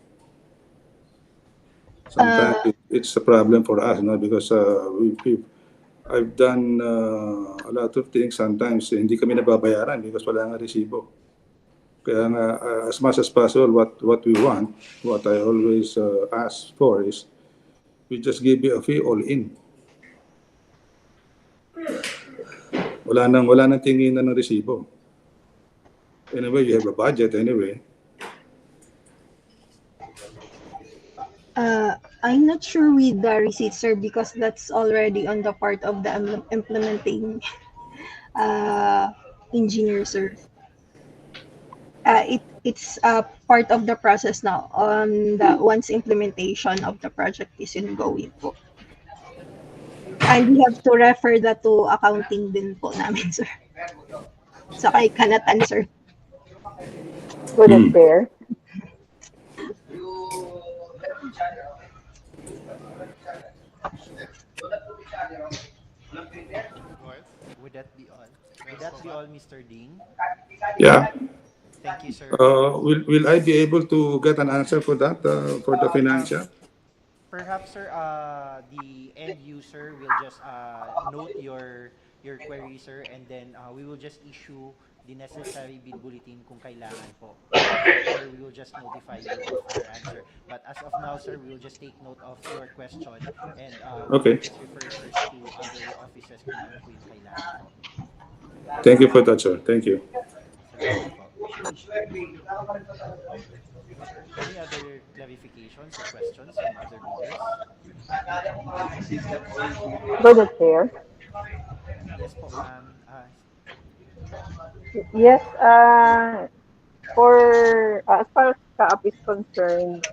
Sometimes it's a problem for us, no? Because I've done a lot of things. Sometimes hindi kami nababayaran because wala nga resibo. Kaya nga, as much as possible, what we want, what I always ask for is, we just give you a fee all in. Wala nang tinginan ng resibo. Anyway, you have a budget anyway. I'm not sure with the receipts, sir, because that's already on the part of the implementing engineer, sir. It's part of the process now on the once implementation of the project is ongoing po. And we have to refer that to accounting din po namin, sir. Sa kay Kanatan, sir. Good and fair. Would that be all? Would that be all, Mr. Ding? Yeah. Thank you, sir. Will I be able to get an answer for that, for the financial? Perhaps, sir, the end user will just note your query, sir, and then we will just issue the necessary bid bulletin kung kailangan po. Or we will just notify you of our answer. But as of now, sir, we will just take note of your question and we will just refer first to other offices kung ano po yung kailangan. Thank you for that, sir. Thank you. Any other clarifications or questions from other bidders? Good and fair. Yes po, ma'am. Yes, for as far as CAAP is concerned,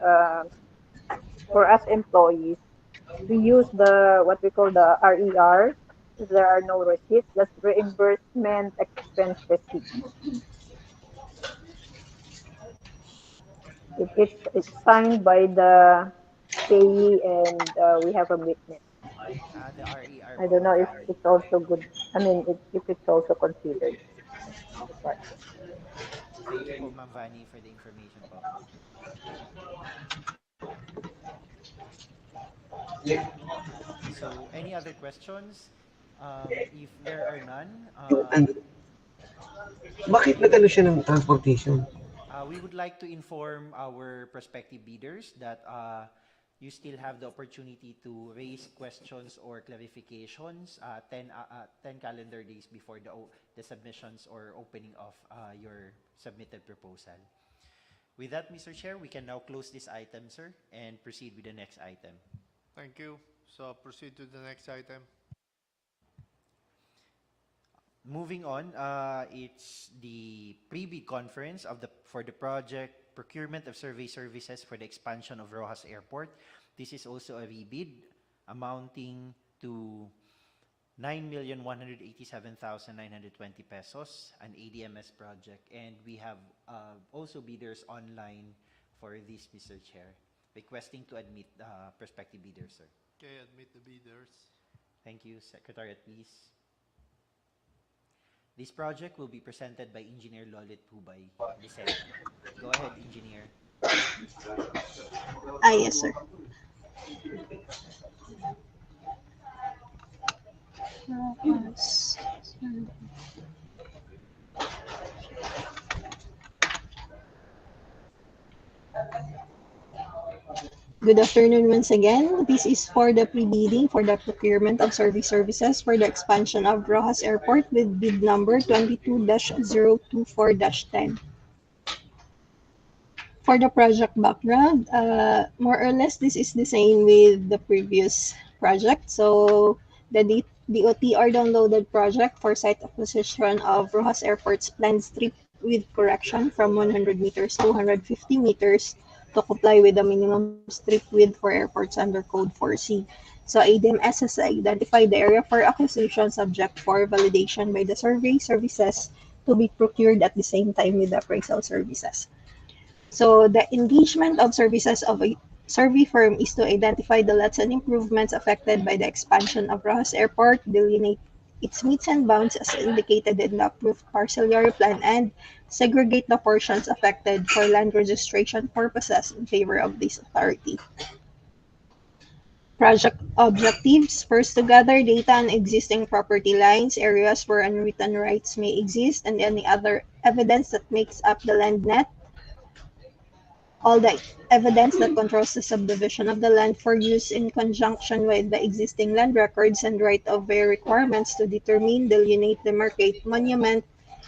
for us employees, we use what we call the RER. If there are no receipts, that's reimbursement expense receipt. It's signed by the payee and we have a witness. The RER. I don't know if it's also good. I mean, if it's also considered. Thank you po, Ma'am Vani, for the information po. So, any other questions? If there are none, bakit nag-ano siya ng transportation? we would like to inform our prospective bidders that you still have the opportunity to raise questions or clarifications 10 calendar days before the submissions or opening of your submitted proposal. With that, Mr. Chair, we can now close this item, sir, and proceed with the next item. Thank you. So proceed to the next item. Moving on, it's the pre-bid conference for the project Procurement of Survey Services for the expansion of Roxas Airport. This is also a rebid amounting to 9,187,920 pesos, an ADMS project. And we have also bidders online for this, Mr. Chair. Requesting to admit prospective bidders, sir. Okay, admit the bidders. Thank you. Secretariat, please. This project will be presented by Engineer Lolit Pubay, Lisette. Go ahead, Engineer. Yes, sir. Good afternoon once again. This is for the pre-bidding for the procurement of survey services for the expansion of Roxas Airport with bid number 22-024-10. For the project background, more or less this is the same with the previous project. So the DOTR downloaded project for site acquisition of Roxas Airport's planned strip with correction from 100 meters to 150 meters to comply with the minimum strip width for airports under Code 4C. So ADMS has identified the area for acquisition subject for validation by the survey services to be procured at the same time with the appraisal services. So the engagement of services of a survey firm is to identify the lots and improvements affected by the expansion of Roxas Airport, delineate its meets and bounds as indicated in the approved parcel area plan, and segregate the portions affected for land registration purposes in favor of this authority. Project objectives: first, to gather data on existing property lines, areas where unwritten rights may exist, and any other evidence that makes up the land net. All the evidence that controls the subdivision of the land for use in conjunction with the existing land records and right-of-way requirements to determine, delineate, demarcate, monument,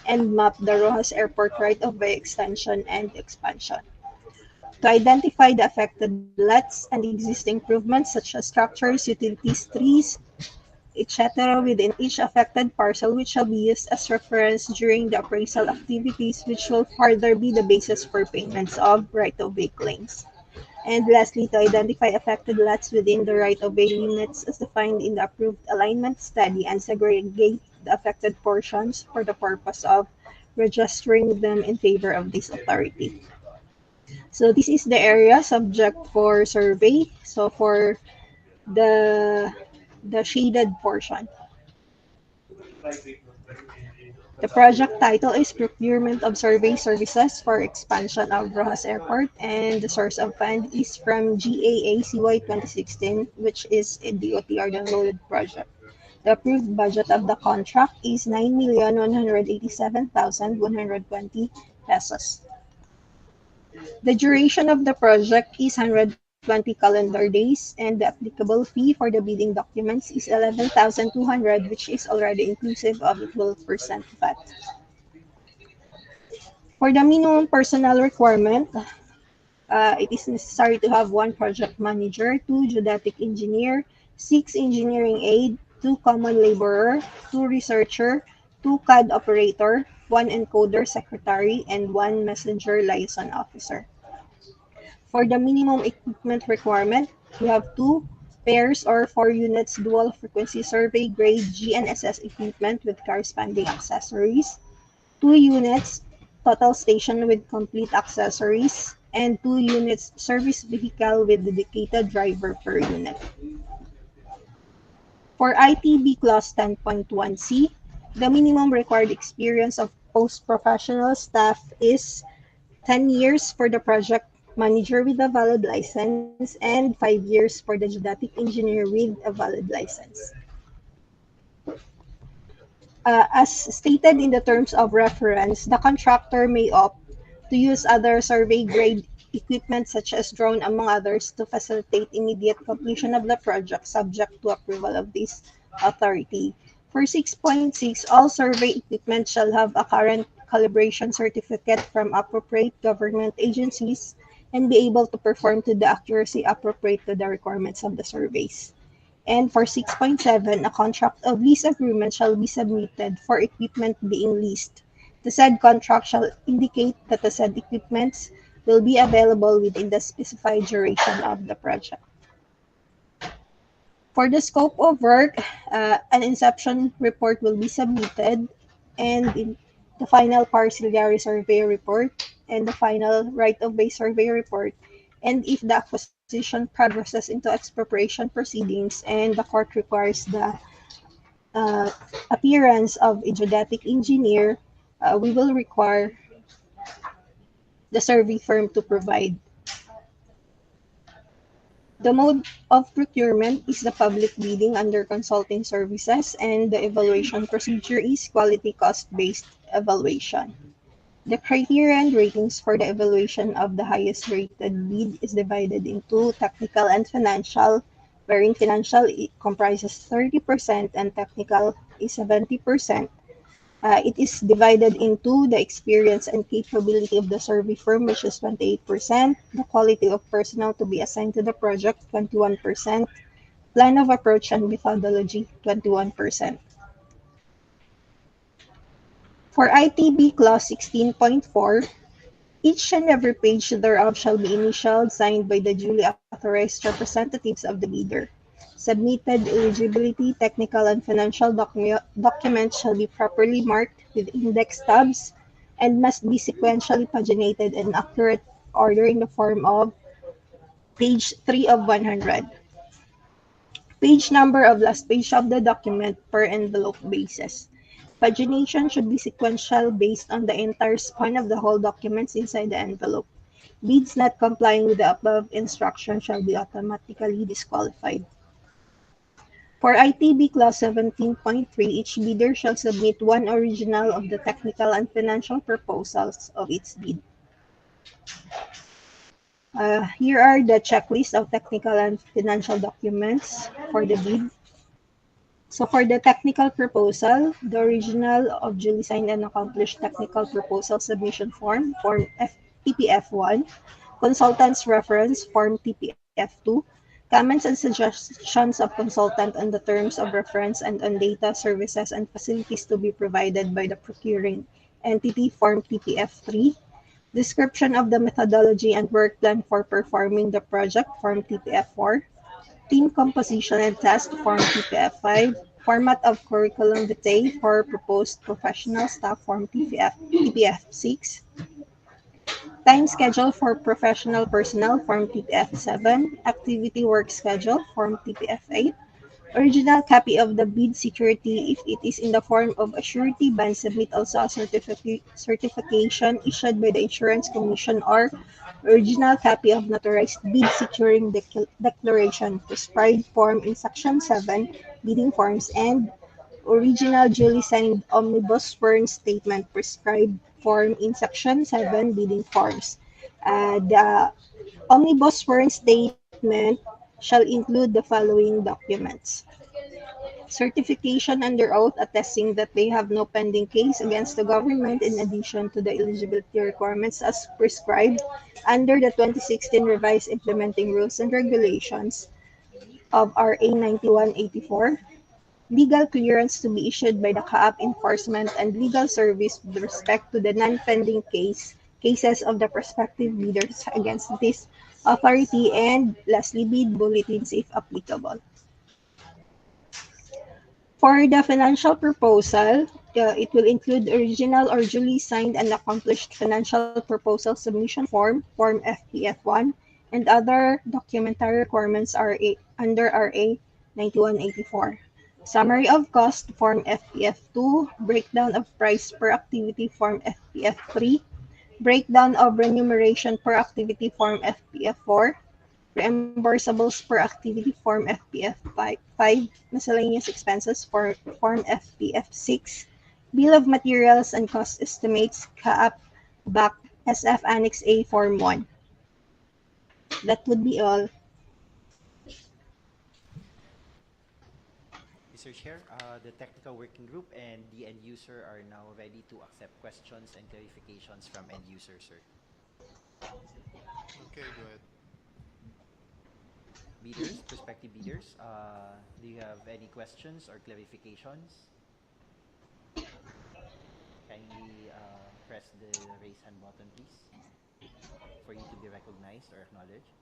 and map the Roxas Airport right-of-way extension and expansion. To identify the affected lots and existing improvements such as structures, utilities, trees, etc. within each affected parcel, which shall be used as reference during the appraisal activities, which will further be the basis for payments of right-of-way claims. And lastly, to identify affected lots within the right-of-way limits as defined in the approved alignment study and segregate the affected portions for the purpose of registering them in favor of this authority. So this is the area subject for survey. So for the shaded portion. The project title is Procurement of Survey Services for Expansion of Roxas Airport, and the source of fund is from GAA CY 2016, which is a DOTR downloaded project. The approved budget of the contract is 9,187,120 pesos. The duration of the project is 120 calendar days, and the applicable fee for the bidding documents is 11,200, which is already inclusive of the 12% VAT. For the minimum personnel requirement, it is necessary to have 1 project manager, 2 geodetic engineer, 6 engineering aide, 2 common laborer, 2 researcher, 2 CAD operator, 1 encoder secretary, and 1 messenger liaison officer. For the minimum equipment requirement, we have 2 pairs or 4 units dual frequency survey grade GNSS equipment with corresponding accessories, 2 units total station with complete accessories, and 2 units service vehicle with dedicated driver per unit. For ITB Clause 10.1c, the minimum required experience of post-professional staff is 10 years for the project manager with a valid license and 5 years for the geodetic engineer with a valid license. As stated in the terms of reference, the contractor may opt to use other survey grade equipment such as drone, among others, to facilitate immediate completion of the project subject to approval of this authority. For 6.6, all survey equipment shall have a current calibration certificate from appropriate government agencies and be able to perform to the accuracy appropriate to the requirements of the surveys. And for 6.7, a contract of lease agreement shall be submitted for equipment being leased. The said contract shall indicate that the said equipments will be available within the specified duration of the project. For the scope of work, an inception report will be submitted, and the final parcellary survey report and the final right-of-way survey report. And if the acquisition progresses into expropriation proceedings and the court requires the appearance of a geodetic engineer, we will require the survey firm to provide. The mode of procurement is the public bidding under consulting services, and the evaluation procedure is quality cost-based evaluation. The criteria and ratings for the evaluation of the highest rated bid is divided into technical and financial, wherein financial comprises 30% and technical is 70%. It is divided into the experience and capability of the survey firm, which is 28%, the quality of personnel to be assigned to the project, 21%, plan of approach and methodology, 21%. For ITB Clause 16.4, each and every page thereof shall be initialed, signed by the duly authorized representatives of the bidder. Submitted eligibility, technical, and financial documents shall be properly marked with index tabs and must be sequentially paginated in accurate order in the form of page 3 of 100. Page number of last page of the document per envelope basis. Pagination should be sequential based on the entire span of the whole documents inside the envelope. Bids not complying with the above instruction shall be automatically disqualified. For ITB Clause 17.3, each bidder shall submit one original of the technical and financial proposals of its bid. Here are the checklist of technical and financial documents for the bid. So for the technical proposal, the original of duly signed and accomplished technical proposal submission form, Form TPF1, consultant's reference, Form TPF2, comments and suggestions of consultant on the terms of reference and on data, services, and facilities to be provided by the procuring entity, Form TPF3, description of the methodology and work plan for performing the project, Form TPF4, team composition and task, Form TPF5, format of curriculum vitae for proposed professional staff, Form TPF6, time schedule for professional personnel, Form TPF7, activity work schedule, Form TPF8, original copy of the bid security if it is in the form of a surety bond, submit also a certification issued by the Insurance Commission or original copy of notarized bid securing declaration prescribed form in Section 7, bidding forms, and original duly signed omnibus sworn statement prescribed form in Section 7, bidding forms. The omnibus sworn statement shall include the following documents: certification under oath attesting that they have no pending case against the government in addition to the eligibility requirements as prescribed under the 2016 revised implementing rules and regulations of RA 9184, legal clearance to be issued by the CAAP enforcement and legal service with respect to the non-pending cases of the prospective bidders against this authority, and lastly, bid bulletins if applicable. For the financial proposal, it will include original or duly signed and accomplished financial proposal submission form, Form FPF1, and other documentary requirements under RA 9184. Summary of cost, Form FPF2, breakdown of price per activity, Form FPF3, breakdown of remuneration per activity, Form FPF4, reimbursables per activity, Form FPF5, miscellaneous expenses, Form FPF6, bill of materials and cost estimates, CAAP, BAC, SF Annex A, Form 1. That would be all. Mr. Chair. The technical working group and the end user are now ready to accept questions and clarifications from end user, sir. Okay, go ahead. Bidders, prospective bidders, do you have any questions or clarifications? Kindly press the raise hand button, please, for you to be recognized or acknowledged.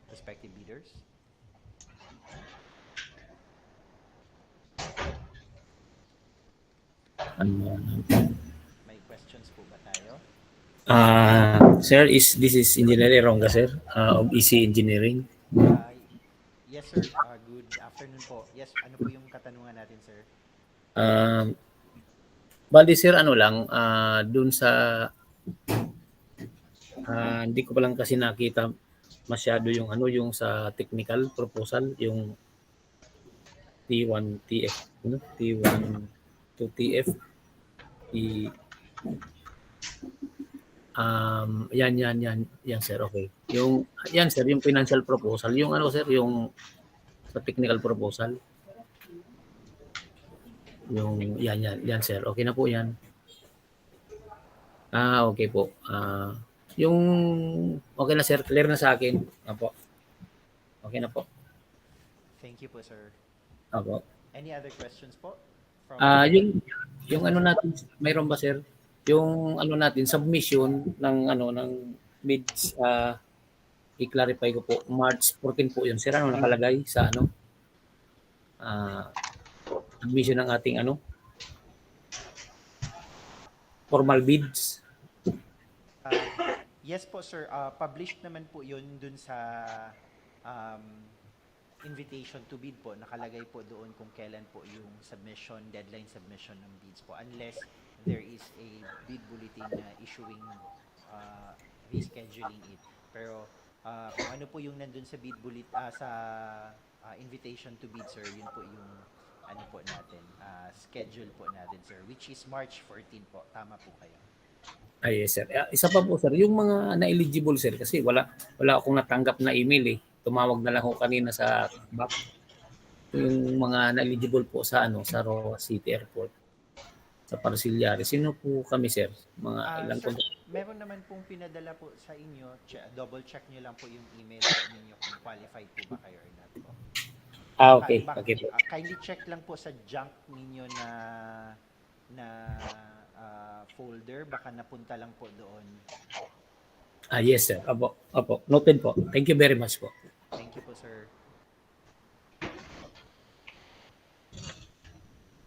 Prospective bidders. May questions po ba tayo? Sir, this is Engineer Ronga, sir, of EC Engineering. Yes, sir. Good afternoon po. Yes, ano po yung katanungan natin, sir? Bali, sir, ano lang, dun sa, hindi ko pa lang kasi nakita masyado yung ano, yung sa technical proposal, yung T1, TF, ano? T1 to TF, yan, sir, okay. Yung, yan, sir, yung financial proposal, yung ano, sir, yung sa technical proposal. Yung, yan, sir, okay na po yan. Okay po. Yung, okay na, sir, clear na sa akin. Apo. Okay na po. Thank you po, sir. Apo. Any other questions po? Yung ano natin, mayroon ba, sir? Yung ano natin, submission ng ano ng bids, i-clarify ko po, March 14 po yun. Sir, ano nakalagay sa ano? Submission ng ating ano? Formal bids. Yes po, sir. Published naman po yun dun sa invitation to bid po. Nakalagay po doon kung kailan po yung submission, deadline submission ng bids po. Unless there is a bid bulletin na issuing rescheduling it. Pero kung ano po yung nandun sa bid bulletin, sa invitation to bid, sir, yun po yung ano po natin, schedule po natin, sir, which is March 14 po. Tama po kayo. Yes, sir. Isa pa po, sir, yung mga na-eligible, sir, kasi wala akong natanggap na email eh. Tumawag na lang ako kanina sa BAC. Yung mga na-eligible po sa ano, sa Roxas City Airport, sa Parsilyari. Sino po kami, sir? Mga ilang sir, meron naman pong pinadala po sa inyo. Double check nyo lang po yung email ninyo kung qualified po ba kayo or not po. Okay. Okay po. Kindly check lang po sa junk ninyo na folder. Baka napunta lang po doon. Yes, sir. Opo. Noted po. Thank you very much po. Thank you po, sir.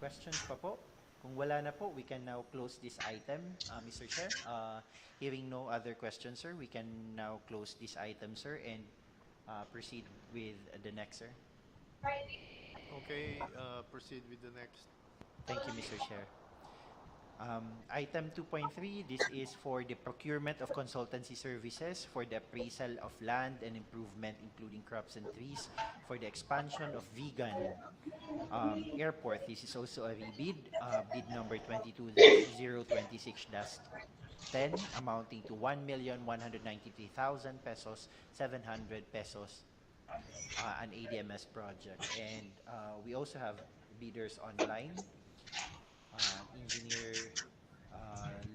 Questions pa po? Kung wala na po, we can now close this item, Mr. Chair. Hearing no other questions, sir, we can now close this item, sir, and proceed with the next, sir. Okay, proceed with the next. Thank you, Mr. Chair. Item 2.3, this is for the procurement of consultancy services for the appraisal of land and improvement, including crops and trees, for the expansion of Vigan Airport. This is also a rebid, bid number 22-026-10, amounting to 1,193,000 pesos, 700 pesos, an ADMS project. And we also have bidders online. Engineer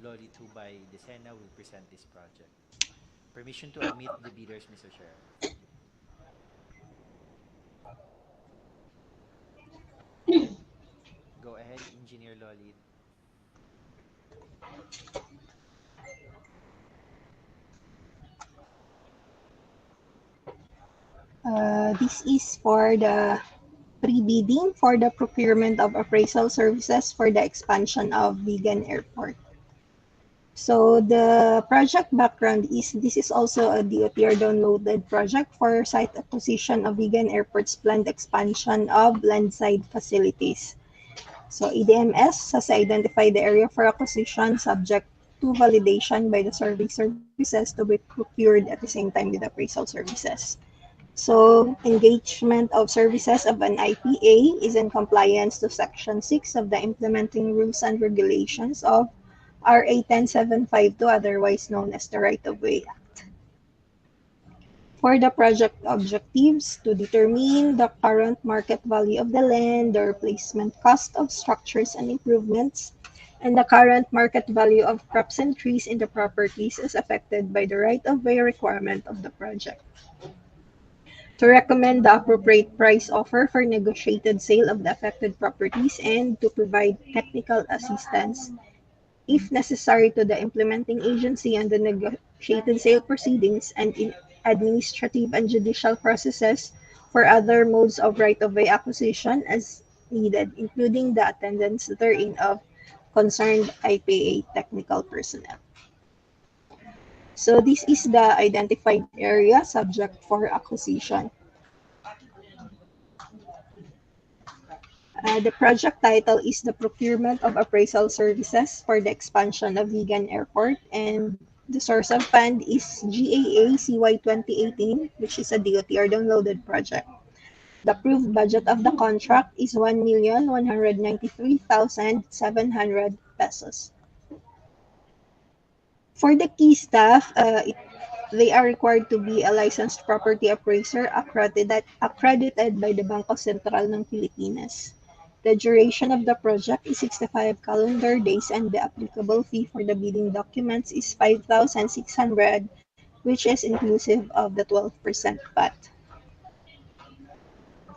Loli Tubay Desena will present this project. Permission to admit the bidders, Mr. Chair. Go ahead, Engineer Loli. This is for the pre-bidding for the procurement of appraisal services for the expansion of Vigan Airport. So the project background is this is also a DOTR downloaded project for site acquisition of Vigan Airport's planned expansion of landside facilities. So EDMS has identified the area for acquisition subject to validation by the survey services to be procured at the same time with appraisal services. So, engagement of services of an IPA is in compliance to Section 6 of the Implementing Rules and Regulations of RA 10752, otherwise known as the Right-of-Way Act. For the project objectives, to determine the current market value of the land, the replacement cost of structures and improvements, and the current market value of crops and trees in the properties as affected by the right-of-way requirement of the project. To recommend the appropriate price offer for negotiated sale of the affected properties and to provide technical assistance if necessary to the implementing agency on the negotiated sale proceedings and in administrative and judicial processes for other modes of right-of-way acquisition as needed, including the attendance therein of concerned IPA technical personnel. So this is the identified area subject for acquisition. The project title is the Procurement of Appraisal Services for the Expansion of Vigan Airport, and the source of fund is GAA CY 2018, which is a DOTR downloaded project. The approved budget of the contract is 1,193,700 pesos. For the key staff, they are required to be a licensed property appraiser accredited by the Bangko Sentral ng Pilipinas. The duration of the project is 65 calendar days and the applicable fee for the bidding documents is 5,600, which is inclusive of the 12% VAT.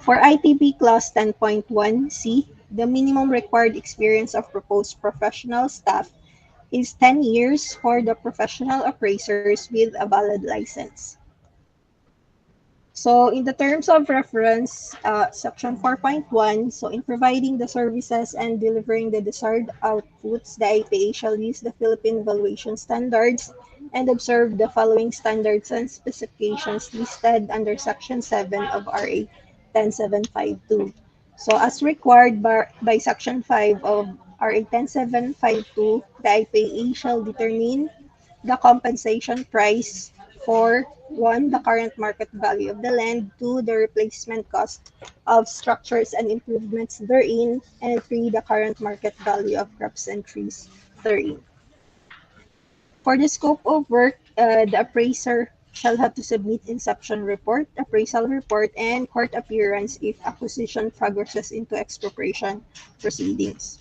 For ITB Clause 10.1C, the minimum required experience of proposed professional staff is 10 years for the professional appraisers with a valid license. So in the terms of reference, section 4.1, so in providing the services and delivering the desired outputs, the IPA shall use the Philippine Evaluation Standards and observe the following standards and specifications listed under section 7 of RA 10752. So as required by section 5 of RA 10752, the IPA shall determine the compensation price for 1, the current market value of the land, 2, the replacement cost of structures and improvements therein, and 3, the current market value of crops and trees therein. For the scope of work, the appraiser shall have to submit inception report, appraisal report, and court appearance if acquisition progresses into expropriation proceedings.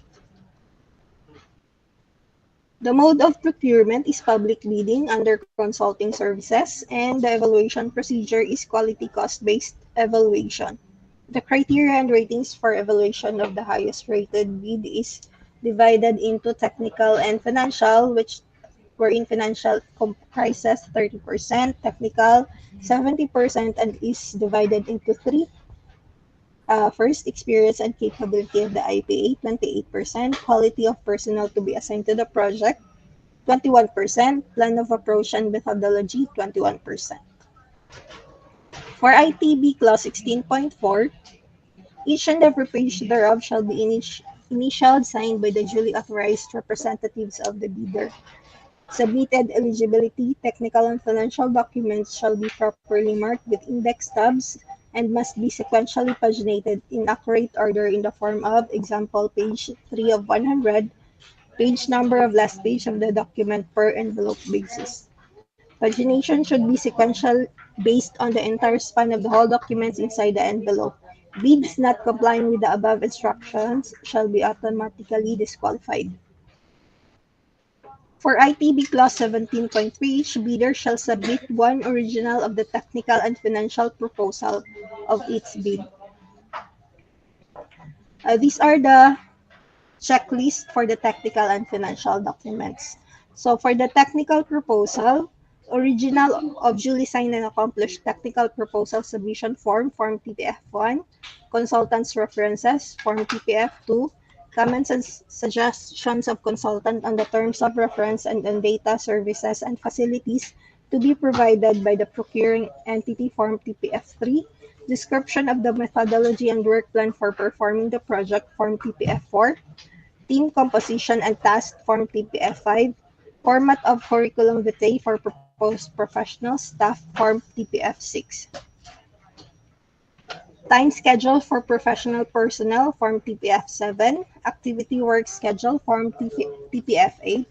The mode of procurement is public bidding under consulting services, and the evaluation procedure is quality cost-based evaluation. The criteria and ratings for evaluation of the highest rated bid is divided into technical and financial, wherein financial comprises 30%, technical 70%, and is divided into 3. First, experience and capability of the IPA, 28%, quality of personnel to be assigned to the project, 21%, plan of approach and methodology, 21%. For ITB Clause 16.4, each and every page thereof shall be initialed, signed by the duly authorized representatives of the bidder. Submitted eligibility, technical and financial documents shall be properly marked with index tabs and must be sequentially paginated in accurate order in the form of example page 3 of 100, page number of last page of the document per envelope basis. Pagination should be sequential based on the entire span of the whole documents inside the envelope. Bids not complying with the above instructions shall be automatically disqualified. For ITB Clause 17.3, each bidder shall submit one original of the technical and financial proposal of its bid. These are the checklist for the technical and financial documents. So for the technical proposal, original of duly signed and accomplished technical proposal submission form, Form TPF1, consultant's references, Form TPF2, comments and suggestions of consultant on the terms of reference and on data, services, and facilities to be provided by the procuring entity, Form TPF3, description of the methodology and work plan for performing the project, Form TPF4, team composition and task, Form TPF5, format of curriculum vitae for proposed professional staff, Form TPF6. Time schedule for professional personnel, Form TPF7. Activity work schedule, Form TPF8.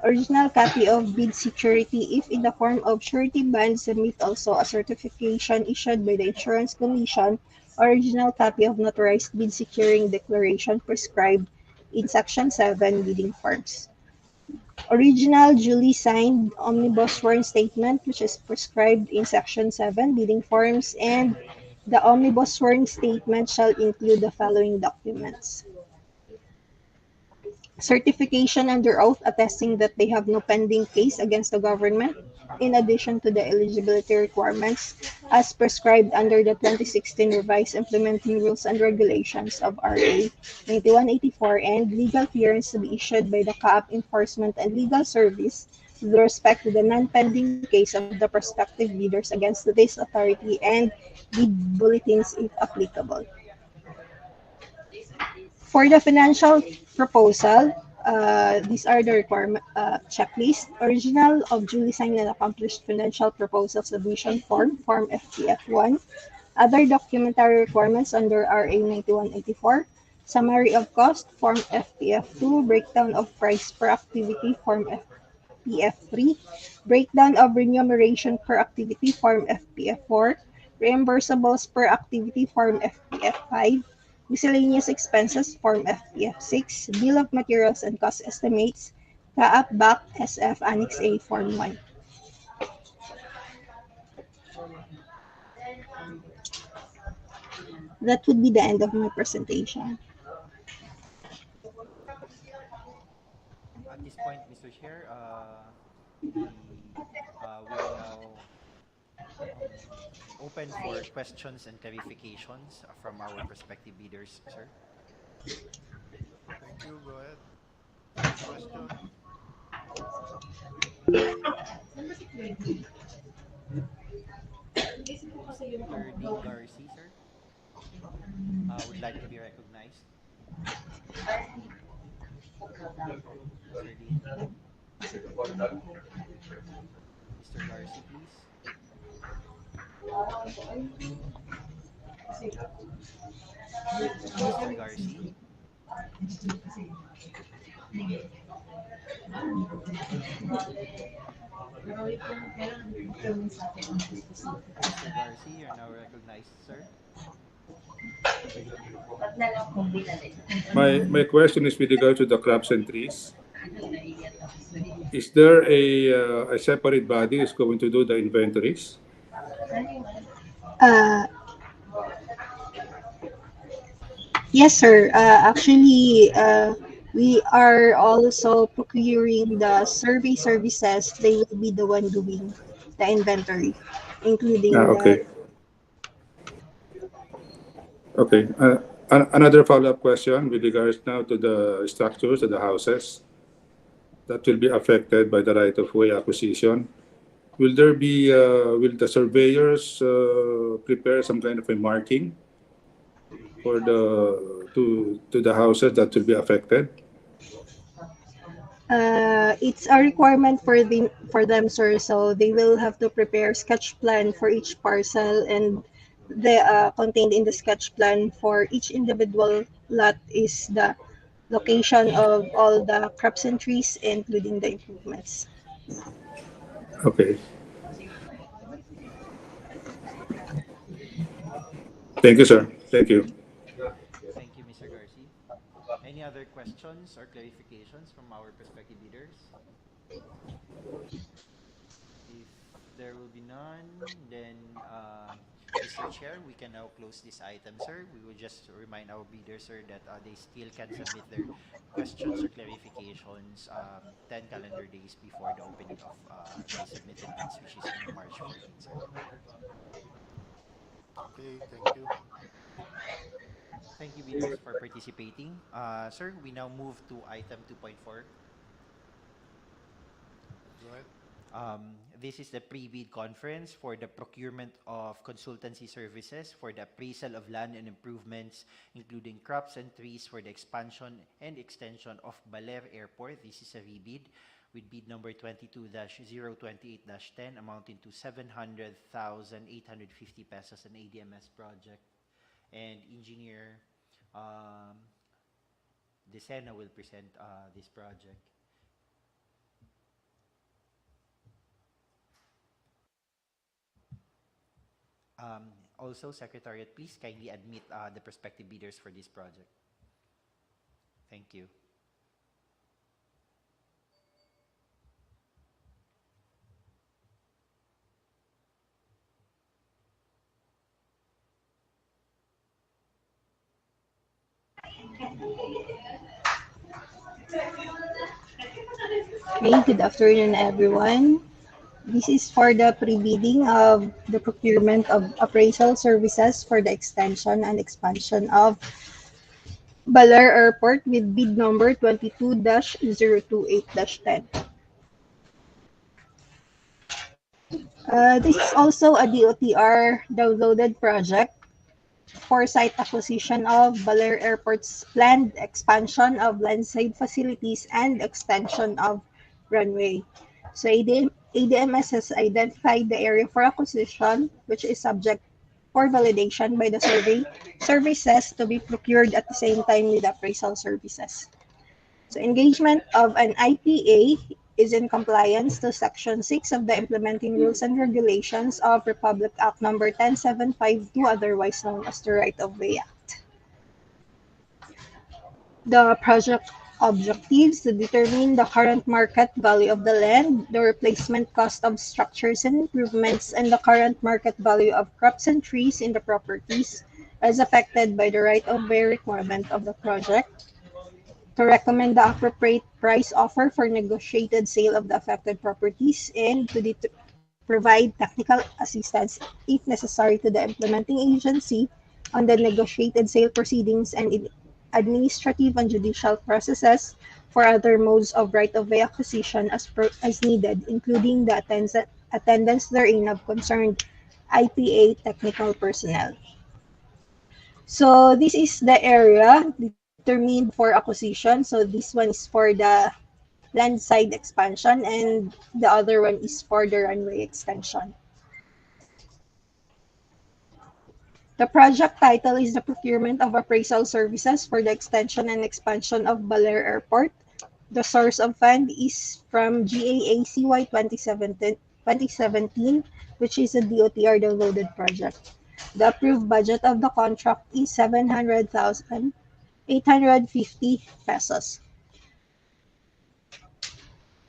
Original copy of bid security, if in the form of surety bond, submit also a certification issued by the Insurance Commission. Original copy of notarized bid securing declaration prescribed in Section 7 bidding forms. Original duly signed omnibus sworn statement, which is prescribed in Section 7 bidding forms, and the omnibus sworn statement shall include the following documents: certification under oath attesting that they have no pending case against the government, in addition to the eligibility requirements as prescribed under the 2016 Revised Implementing Rules and Regulations of RA 9184, and legal clearance to be issued by the CAAP Enforcement and Legal Service with respect to the non-pending case of the prospective bidders against this authority and bid bulletins if applicable. For the financial proposal, these are the requirement checklist. Original of duly signed and accomplished financial proposal submission form, Form FTF1. Other documentary requirements under RA 9184. Summary of cost, Form FTF2. Breakdown of price per activity, Form FPF3. Breakdown of remuneration per activity, Form FPF4. Reimbursables per activity, Form FPF5. Miscellaneous expenses, Form FPF6. Bill of materials and cost estimates, CAAP BAC SF Annex A, Form 1. That would be the end of my presentation. At this point, Mr. Chair, we will now um, open for questions and clarifications from our prospective bidders, sir. Thank you. Go ahead. Any question? Mr. Dean Garci, sir, would like to be recognized. Sir Dean. Mr. Garci, please. Mr. Garci. Mr. Garci, you're now recognized, sir. My question is with regard to the crops and trees. Is there a separate body is going to do the inventories? Uh, yes, sir. Actually, we are also procuring the survey services. They will be the one doing the inventory, including the. Okay. Okay. Another follow-up question with regards now to the structures of the houses that will be affected by the right-of-way acquisition. Will the surveyors prepare some kind of a marking for to the houses that will be affected? It's a requirement for them, sir. So they will have to prepare sketch plan for each parcel, and the contained in the sketch plan for each individual lot is the location of all the crops and trees, including the improvements. Okay. Thank you, sir. Thank you. Thank you, Mr. Garci. Any other questions or clarifications from our prospective bidders? If there will be none, then Mr. Chair, we can now close this item, sir. We will just remind our bidders, sir, that they still can submit their questions or clarifications 10 calendar days before the opening of the submitted bids, which is on March 14th, sir. Okay, thank you. Thank you, bidders, for participating. Sir, we now move to item 2.4. Go ahead. This is the pre-bid conference for the procurement of consultancy services for the appraisal of land and improvements, including crops and trees for the expansion and extension of Baler Airport. This is a rebid with bid number 22-028-10 amounting to 700,850 pesos an ADMS project. And Engineer Decena will present this project. Also, Secretariat, please kindly admit the prospective bidders for this project. Thank you. Okay, good afternoon, everyone. This is for the pre-bidding of the procurement of appraisal services for the extension and expansion of Baler Airport with bid number 22-028-10. This is also a DOTR downloaded project for site acquisition of Baler Airport's planned expansion of landside facilities and extension of runway. So ADMS has identified the area for acquisition, which is subject for validation by the services to be procured at the same time with appraisal services. So engagement of an IPA is in compliance to Section 6 of the Implementing Rules and Regulations of Republic Act Number 10752, otherwise known as the Right-of-Way Act. The project objectives to determine the current market value of the land, the replacement cost of structures and improvements, and the current market value of crops and trees in the properties as affected by the right-of-way requirement of the project, to recommend the appropriate price offer for negotiated sale of the affected properties, and to provide technical assistance, if necessary, to the implementing agency on the negotiated sale proceedings and in administrative and judicial processes for other modes of right-of-way acquisition as needed, including the attendance therein of concerned IPA technical personnel. So this is the area determined for acquisition. So this one is for the land side expansion and the other one is for the runway extension. The project title is the Procurement of Appraisal Services for the Extension and Expansion of Baler Airport. The source of fund is from GAACY 2017, which is a DOTR downloaded project. The approved budget of the contract is 700,850 pesos.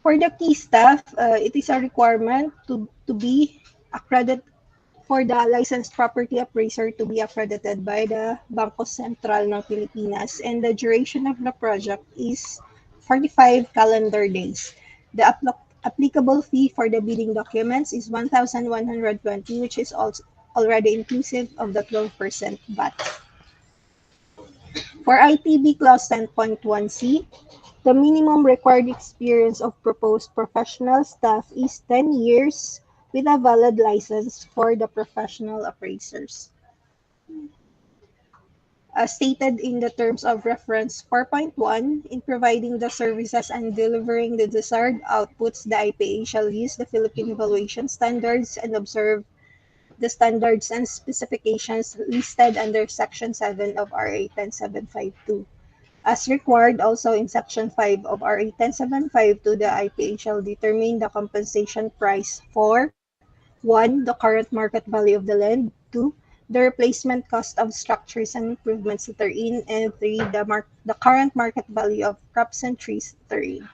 For the key staff, it is a requirement to be accredited for the licensed property appraiser to be accredited by the Bangko Sentral ng Pilipinas, and the duration of the project is 45 calendar days. The applicable fee for the bidding documents is 1,120, which is also already inclusive of the 12% VAT. For ITB Clause 10.1c, the minimum required experience of proposed professional staff is 10 years with a valid license for the professional appraisers. As stated in the terms of reference 4.1, in providing the services and delivering the desired outputs, the IPA shall use the Philippine evaluation standards and observe the standards and specifications listed under Section 7 of RA 10752. As required also in Section 5 of RA 10752, the IPA shall determine the compensation price for 1. The current market value of the land, 2. The replacement cost of structures and improvements therein, and 3. The current market value of crops and trees therein.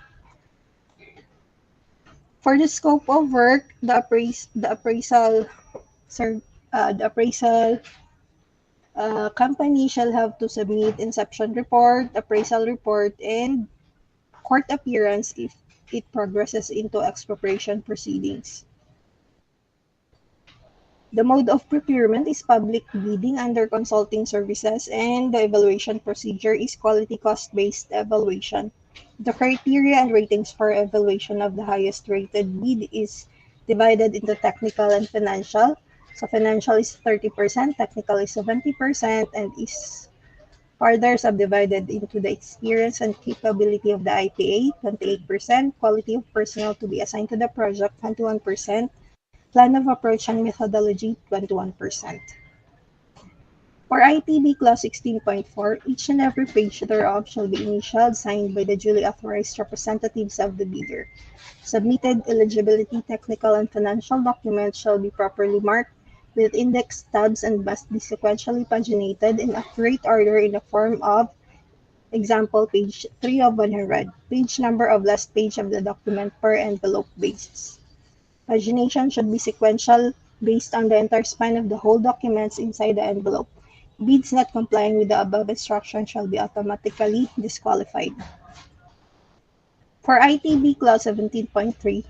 For the scope of work, the appraisal company shall have to submit inception report, appraisal report, and court appearance if it progresses into expropriation proceedings. The mode of procurement is public bidding under consulting services, and the evaluation procedure is quality cost-based evaluation. The criteria and ratings for evaluation of the highest rated bid is divided into technical and financial. So financial is 30%, technical is 70%, and is further subdivided into the experience and capability of the IPA, 28%, quality of personnel to be assigned to the project, 21%, plan of approach and methodology, 21%. For ITB Clause 16.4, each and every page thereof shall be initialed, signed by the duly authorized representatives of the bidder. Submitted eligibility, technical, and financial documents shall be properly marked with index tabs and must be sequentially paginated in accurate order in the form of example page 3 of 100, page number of last page of the document per envelope basis. Pagination should be sequential based on the entire span of the whole documents inside the envelope. Bids not complying with the above instruction shall be automatically disqualified. For ITB Clause 17.3,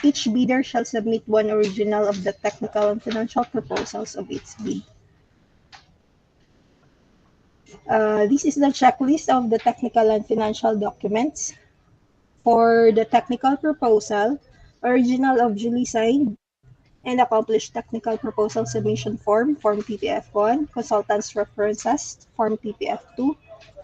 each bidder shall submit one original of the technical and financial proposals of its bid. This is the checklist of the technical and financial documents. For the technical proposal, original of duly signed and accomplished technical proposal submission form, Form TPF1, consultant's references, Form TPF2,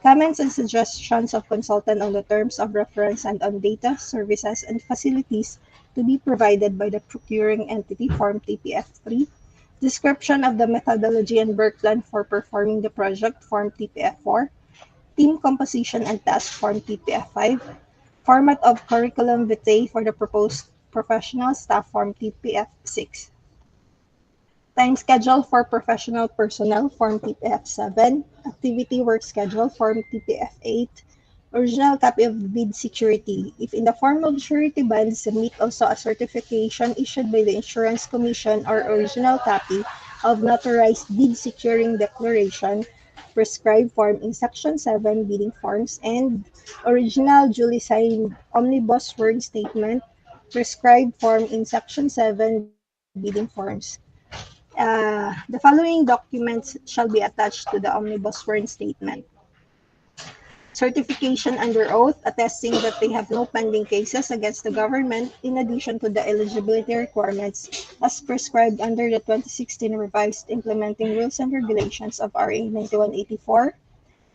comments and suggestions of consultant on the terms of reference and on data, services, and facilities to be provided by the procuring entity, Form TPF3, description of the methodology and work plan for performing the project, Form TPF4, team composition and task, Form TPF5, format of curriculum vitae for the proposed professional staff, Form TPF6. Time schedule for professional personnel, Form TPF7. Activity work schedule, Form TPF8. Original copy of bid security. If in the form of surety bond, submit also a certification issued by the Insurance Commission or original copy of notarized bid securing declaration prescribed form in Section 7 bidding forms and original duly signed omnibus word statement prescribed form in Section 7 bidding forms. The following documents shall be attached to the omnibus word statement. Certification under oath attesting that they have no pending cases against the government in addition to the eligibility requirements as prescribed under the 2016 revised implementing rules and regulations of RA 9184.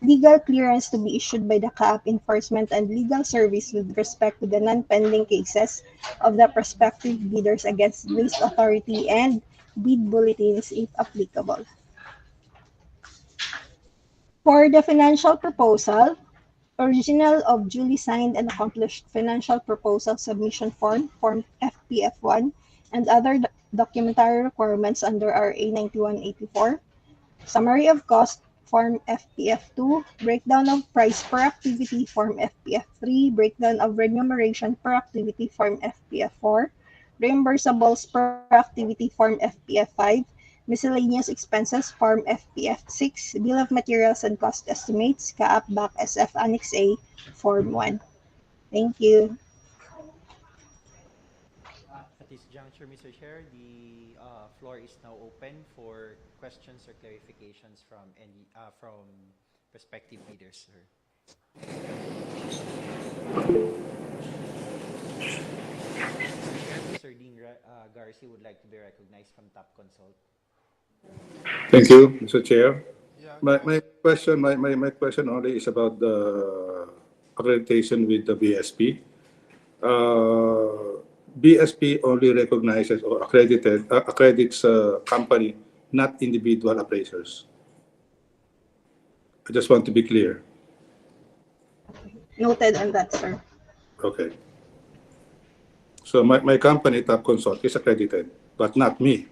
Legal clearance to be issued by the CAAP enforcement and legal service with respect to the non-pending cases of the prospective bidders against this authority and bid bulletins if applicable. For the financial proposal, original of duly signed and accomplished financial proposal submission form, Form FPF1, and other documentary requirements under RA 9184. Summary of cost, Form FPF2. Breakdown of price per activity, Form FPF3. Breakdown of remuneration per activity, Form FPF4. Reimbursables per activity, Form FPF5. Miscellaneous expenses, Form FPF6, Bill of Materials and Cost Estimates, CAAP BAC SF Annex A, Form 1. Thank you. At this juncture, Mr. Chair, the floor is now open for questions or clarifications from prospective bidders, sir. Mr. Dean Garcia would like to be recognized from Top Consult. Thank you, Mr. Chair. Yeah, My question only is about the accreditation with the BSP. BSP only recognizes or accredits company, not individual appraisers. I just want to be clear. Noted on that, sir. Okay. So my company, Top Consult, is accredited, but not me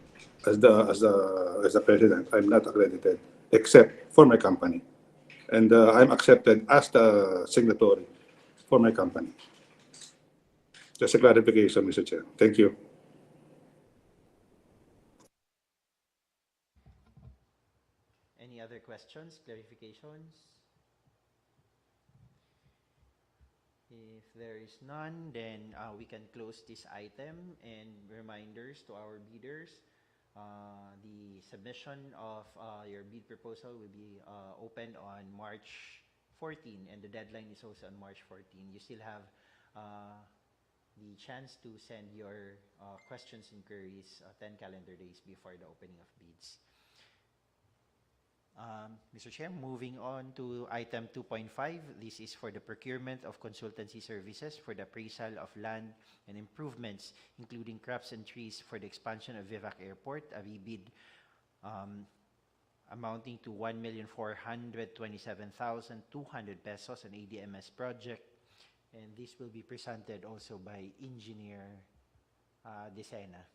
as the president. I'm not accredited, except for my company. And I'm accepted as the signatory for my company. Just a clarification, Mr. Chair. Thank you. Any other questions, clarifications? If there is none, then we can close this item and reminders to our bidders. The submission of your bid proposal will be opened on March 14, and the deadline is also on March 14. You still have the chance to send your questions and queries 10 calendar days before the opening of bids. Mr. Chair, moving on to item 2.5. This is for the procurement of consultancy services for the appraisal of land and improvements, including crops and trees for the expansion of Virac Airport. We bid amounting to 1,427,200 pesos an ADMS project. And this will be presented also by Engineer Desena.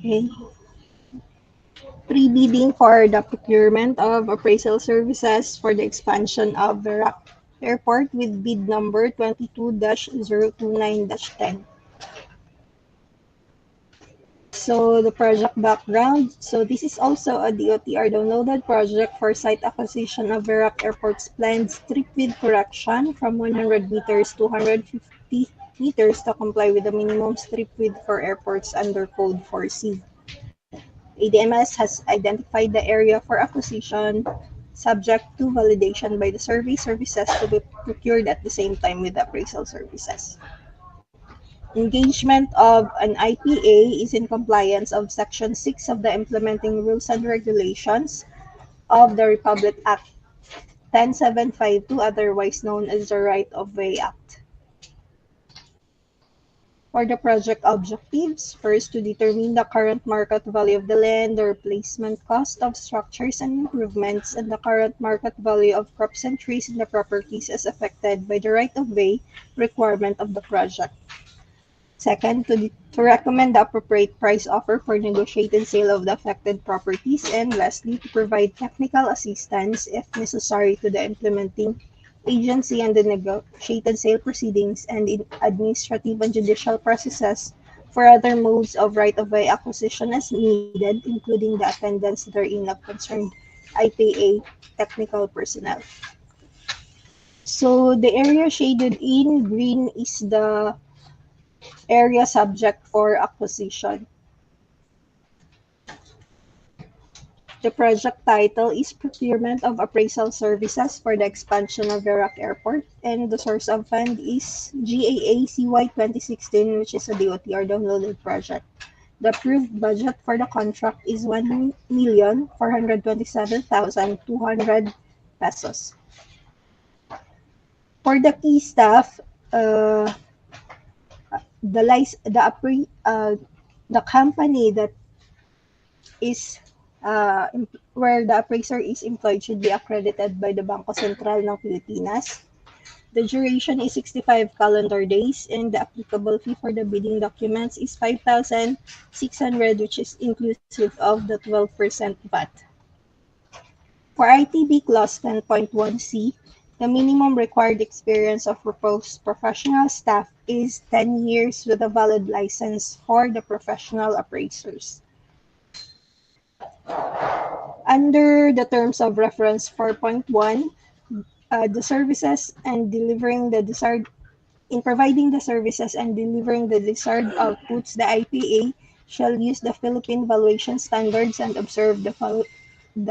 Okay. Pre-bidding for the procurement of appraisal services for the expansion of Virac Airport with bid number 22-029-10. So the project background. So this is also a DOTR downloaded project for site acquisition of Virac Airport's planned strip width correction from 100 meters to 150 meters to comply with the minimum strip width for airports under Code 4C. ADMS has identified the area for acquisition subject to validation by the survey services to be procured at the same time with the appraisal services. Engagement of an IPA is in compliance of Section 6 of the Implementing Rules and Regulations of the Republic Act 10752, otherwise known as the Right of Way Act. For the project objectives, first, to determine the current market value of the land, the replacement cost of structures and improvements, and the current market value of crops and trees in the properties as affected by the right of way requirement of the project. Second, to recommend the appropriate price offer for negotiated sale of the affected properties. And lastly, to provide technical assistance, if necessary, to the implementing agency and the negotiated sale proceedings and in administrative and judicial processes for other modes of right-of-way acquisition as needed, including the attendance therein of concerned IPA technical personnel. So the area shaded in green is the area subject for acquisition. The project title is Procurement of Appraisal Services for the Expansion of Virac Airport, and the source of fund is GAACY 2016, which is a DOTR downloaded project. The approved budget for the contract is 1,427,200 pesos. For the key staff, the company that is where the appraiser is employed should be accredited by the Bangko Sentral ng Pilipinas. The duration is 65 calendar days, and the applicable fee for the bidding documents is 5,600, which is inclusive of the 12% VAT. For ITB Clause 10.1c, the minimum required experience of proposed professional staff is 10 years with a valid license for the professional appraisers. Under the terms of reference 4.1, the services and delivering the desired, in providing the services and delivering the desired outputs, the IPA shall use the Philippine valuation standards and observe the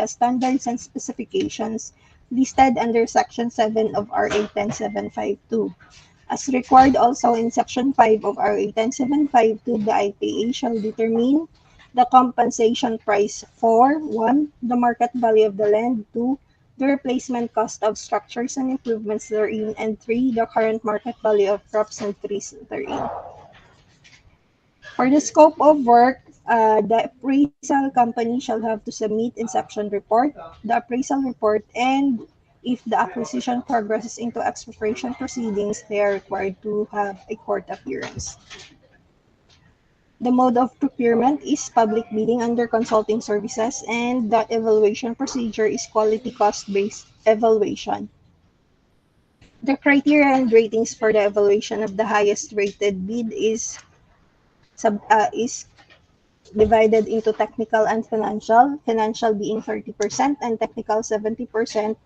standards and specifications listed under Section 7 of RA 10752. As required also in Section 5 of RA 10752, the IPA shall determine the compensation price for 1. The market value of the land, 2. The replacement cost of structures and improvements therein, and 3. The current market value of crops and trees therein. For the scope of work, the appraisal company shall have to submit inspection report, the appraisal report, and if the acquisition progresses into expropriation proceedings, they are required to have a court appearance. The mode of procurement is public bidding under consulting services, and the evaluation procedure is quality cost-based evaluation. The criteria and ratings for the evaluation of the highest rated bid is divided into technical and financial, financial being 30% and technical 70%,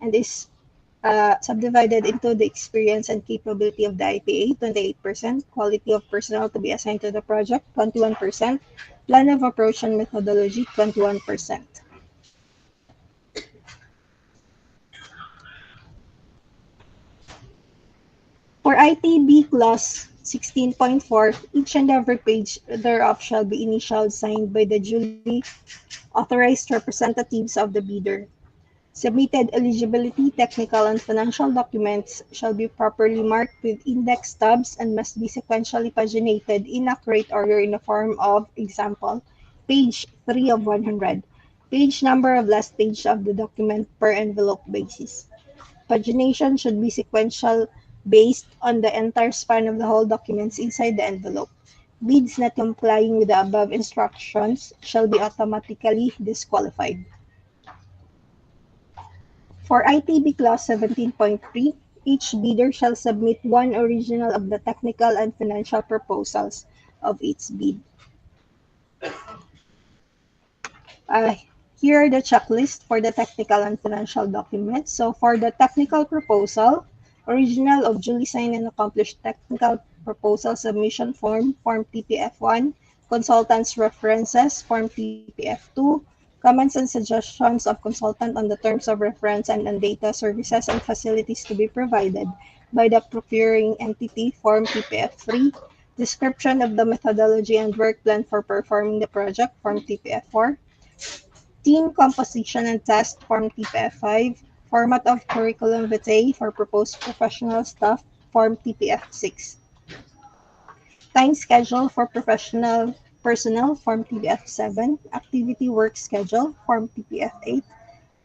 and is subdivided into the experience and capability of the IPA, 28%, quality of personnel to be assigned to the project, 21%, plan of approach and methodology, 21%. For ITB Clause 16.4, each and every page thereof shall be initialed signed by the duly authorized representatives of the bidder. Submitted eligibility, technical, and financial documents shall be properly marked with index tabs and must be sequentially paginated in accurate order in the form of example, page 3 of 100, page number of last page of the document per envelope basis. Pagination should be sequential based on the entire span of the whole documents inside the envelope. Bids not complying with the above instructions shall be automatically disqualified. For ITB Clause 17.3, each bidder shall submit one original of the technical and financial proposals of its bid. Uh, Here are the checklist for the technical and financial documents. So for the technical proposal, original of duly signed and accomplished technical proposal submission form, Form TPF1, consultant's references, Form TPF2, comments and suggestions of consultant on the terms of reference and on data, services, and facilities to be provided by the procuring entity, Form TPF3, description of the methodology and work plan for performing the project, Form TPF4, team composition and test, Form TPF5, format of curriculum vitae for proposed professional staff, Form TPF6, time schedule for professional personnel, Form TPF7, activity work schedule, Form TPF8,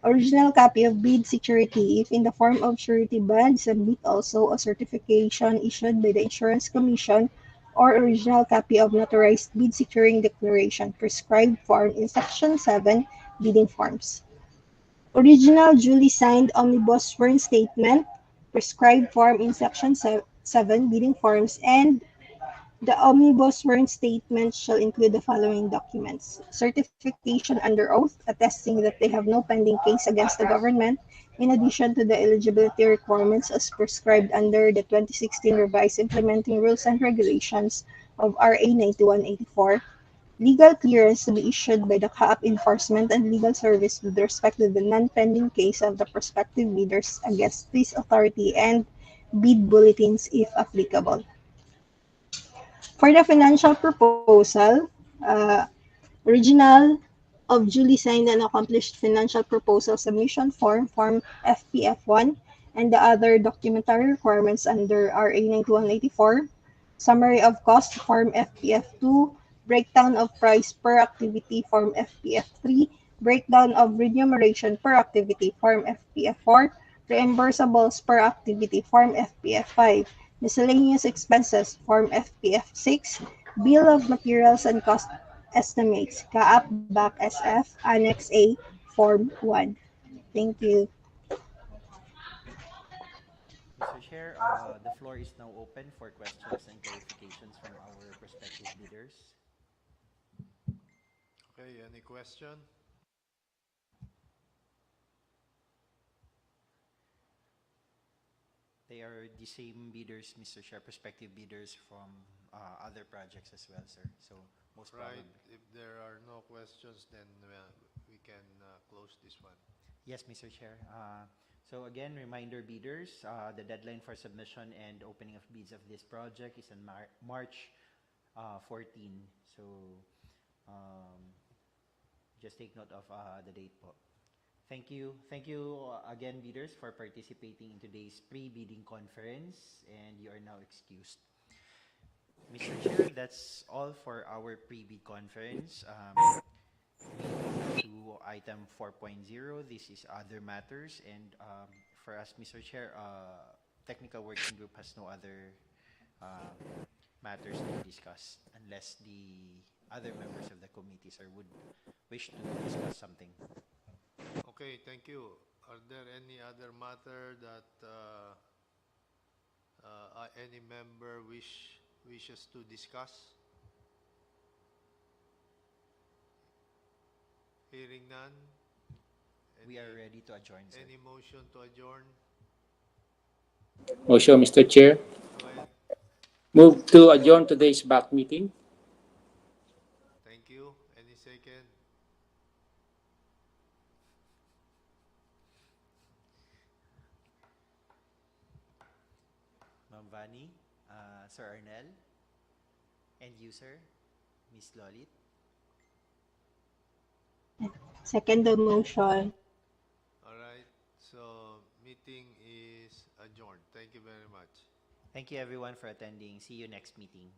original copy of bid security. If in the form of surety bond, submit also a certification issued by the Insurance Commission or original copy of notarized bid securing declaration prescribed form in Section 7 bidding forms. Original duly signed omnibus sworn statement prescribed form in Section 7 bidding forms, and the omnibus sworn statement shall include the following documents: certification under oath attesting that they have no pending case against the government, in addition to the eligibility requirements as prescribed under the 2016 revised implementing rules and regulations of RA 9184, legal clearance to be issued by the CAAP enforcement and legal service with respect to the non-pending case of the prospective bidders against this authority, and bid bulletins if applicable. For the financial proposal, original of duly signed and accomplished financial proposal submission form, Form FPF1, and the other documentary requirements under RA 9184, summary of cost, Form FPF2, breakdown of price per activity, Form FPF3, breakdown of remuneration per activity, Form FPF4, reimbursables per activity, Form FPF5, miscellaneous expenses, Form FPF6, bill of materials and cost estimates, CAAP BAC SF, Annex A, Form 1. Thank you. Mr. Chair, the floor is now open for questions and clarifications from our prospective bidders. Okay, any question? They are the same bidders, Mr. Chair, prospective bidders from other projects as well, sir. So most Right. probably. If there are no questions, then we can close this one. Yes, Mr. Chair. So again, reminder bidders, the deadline for submission and opening of bids of this project is on March 14. So just take note of the date po. Thank you. Thank you again, bidders, for participating in today's pre-bidding conference, and you are now excused. Mr. Chair, that's all for our pre-bid conference. We move to item 4.0. This is other matters, and for us, Mr. Chair, technical working group has no other matters to discuss unless the other members of the committee, sir, would wish to discuss something. Okay, thank you. Are there any other matter that any member wishes to discuss? Hearing none. We are ready to adjourn, sir. Any motion to adjourn? Motion, Mr. Chair. Go ahead. Move to adjourn today's BAC meeting. Thank you. Any second? Ma'am Vani, Sir Arnel, and you, sir, Miss Lolit. Second the motion. All right. So meeting is adjourned. Thank you very much. Thank you, everyone, for attending. See you next meeting.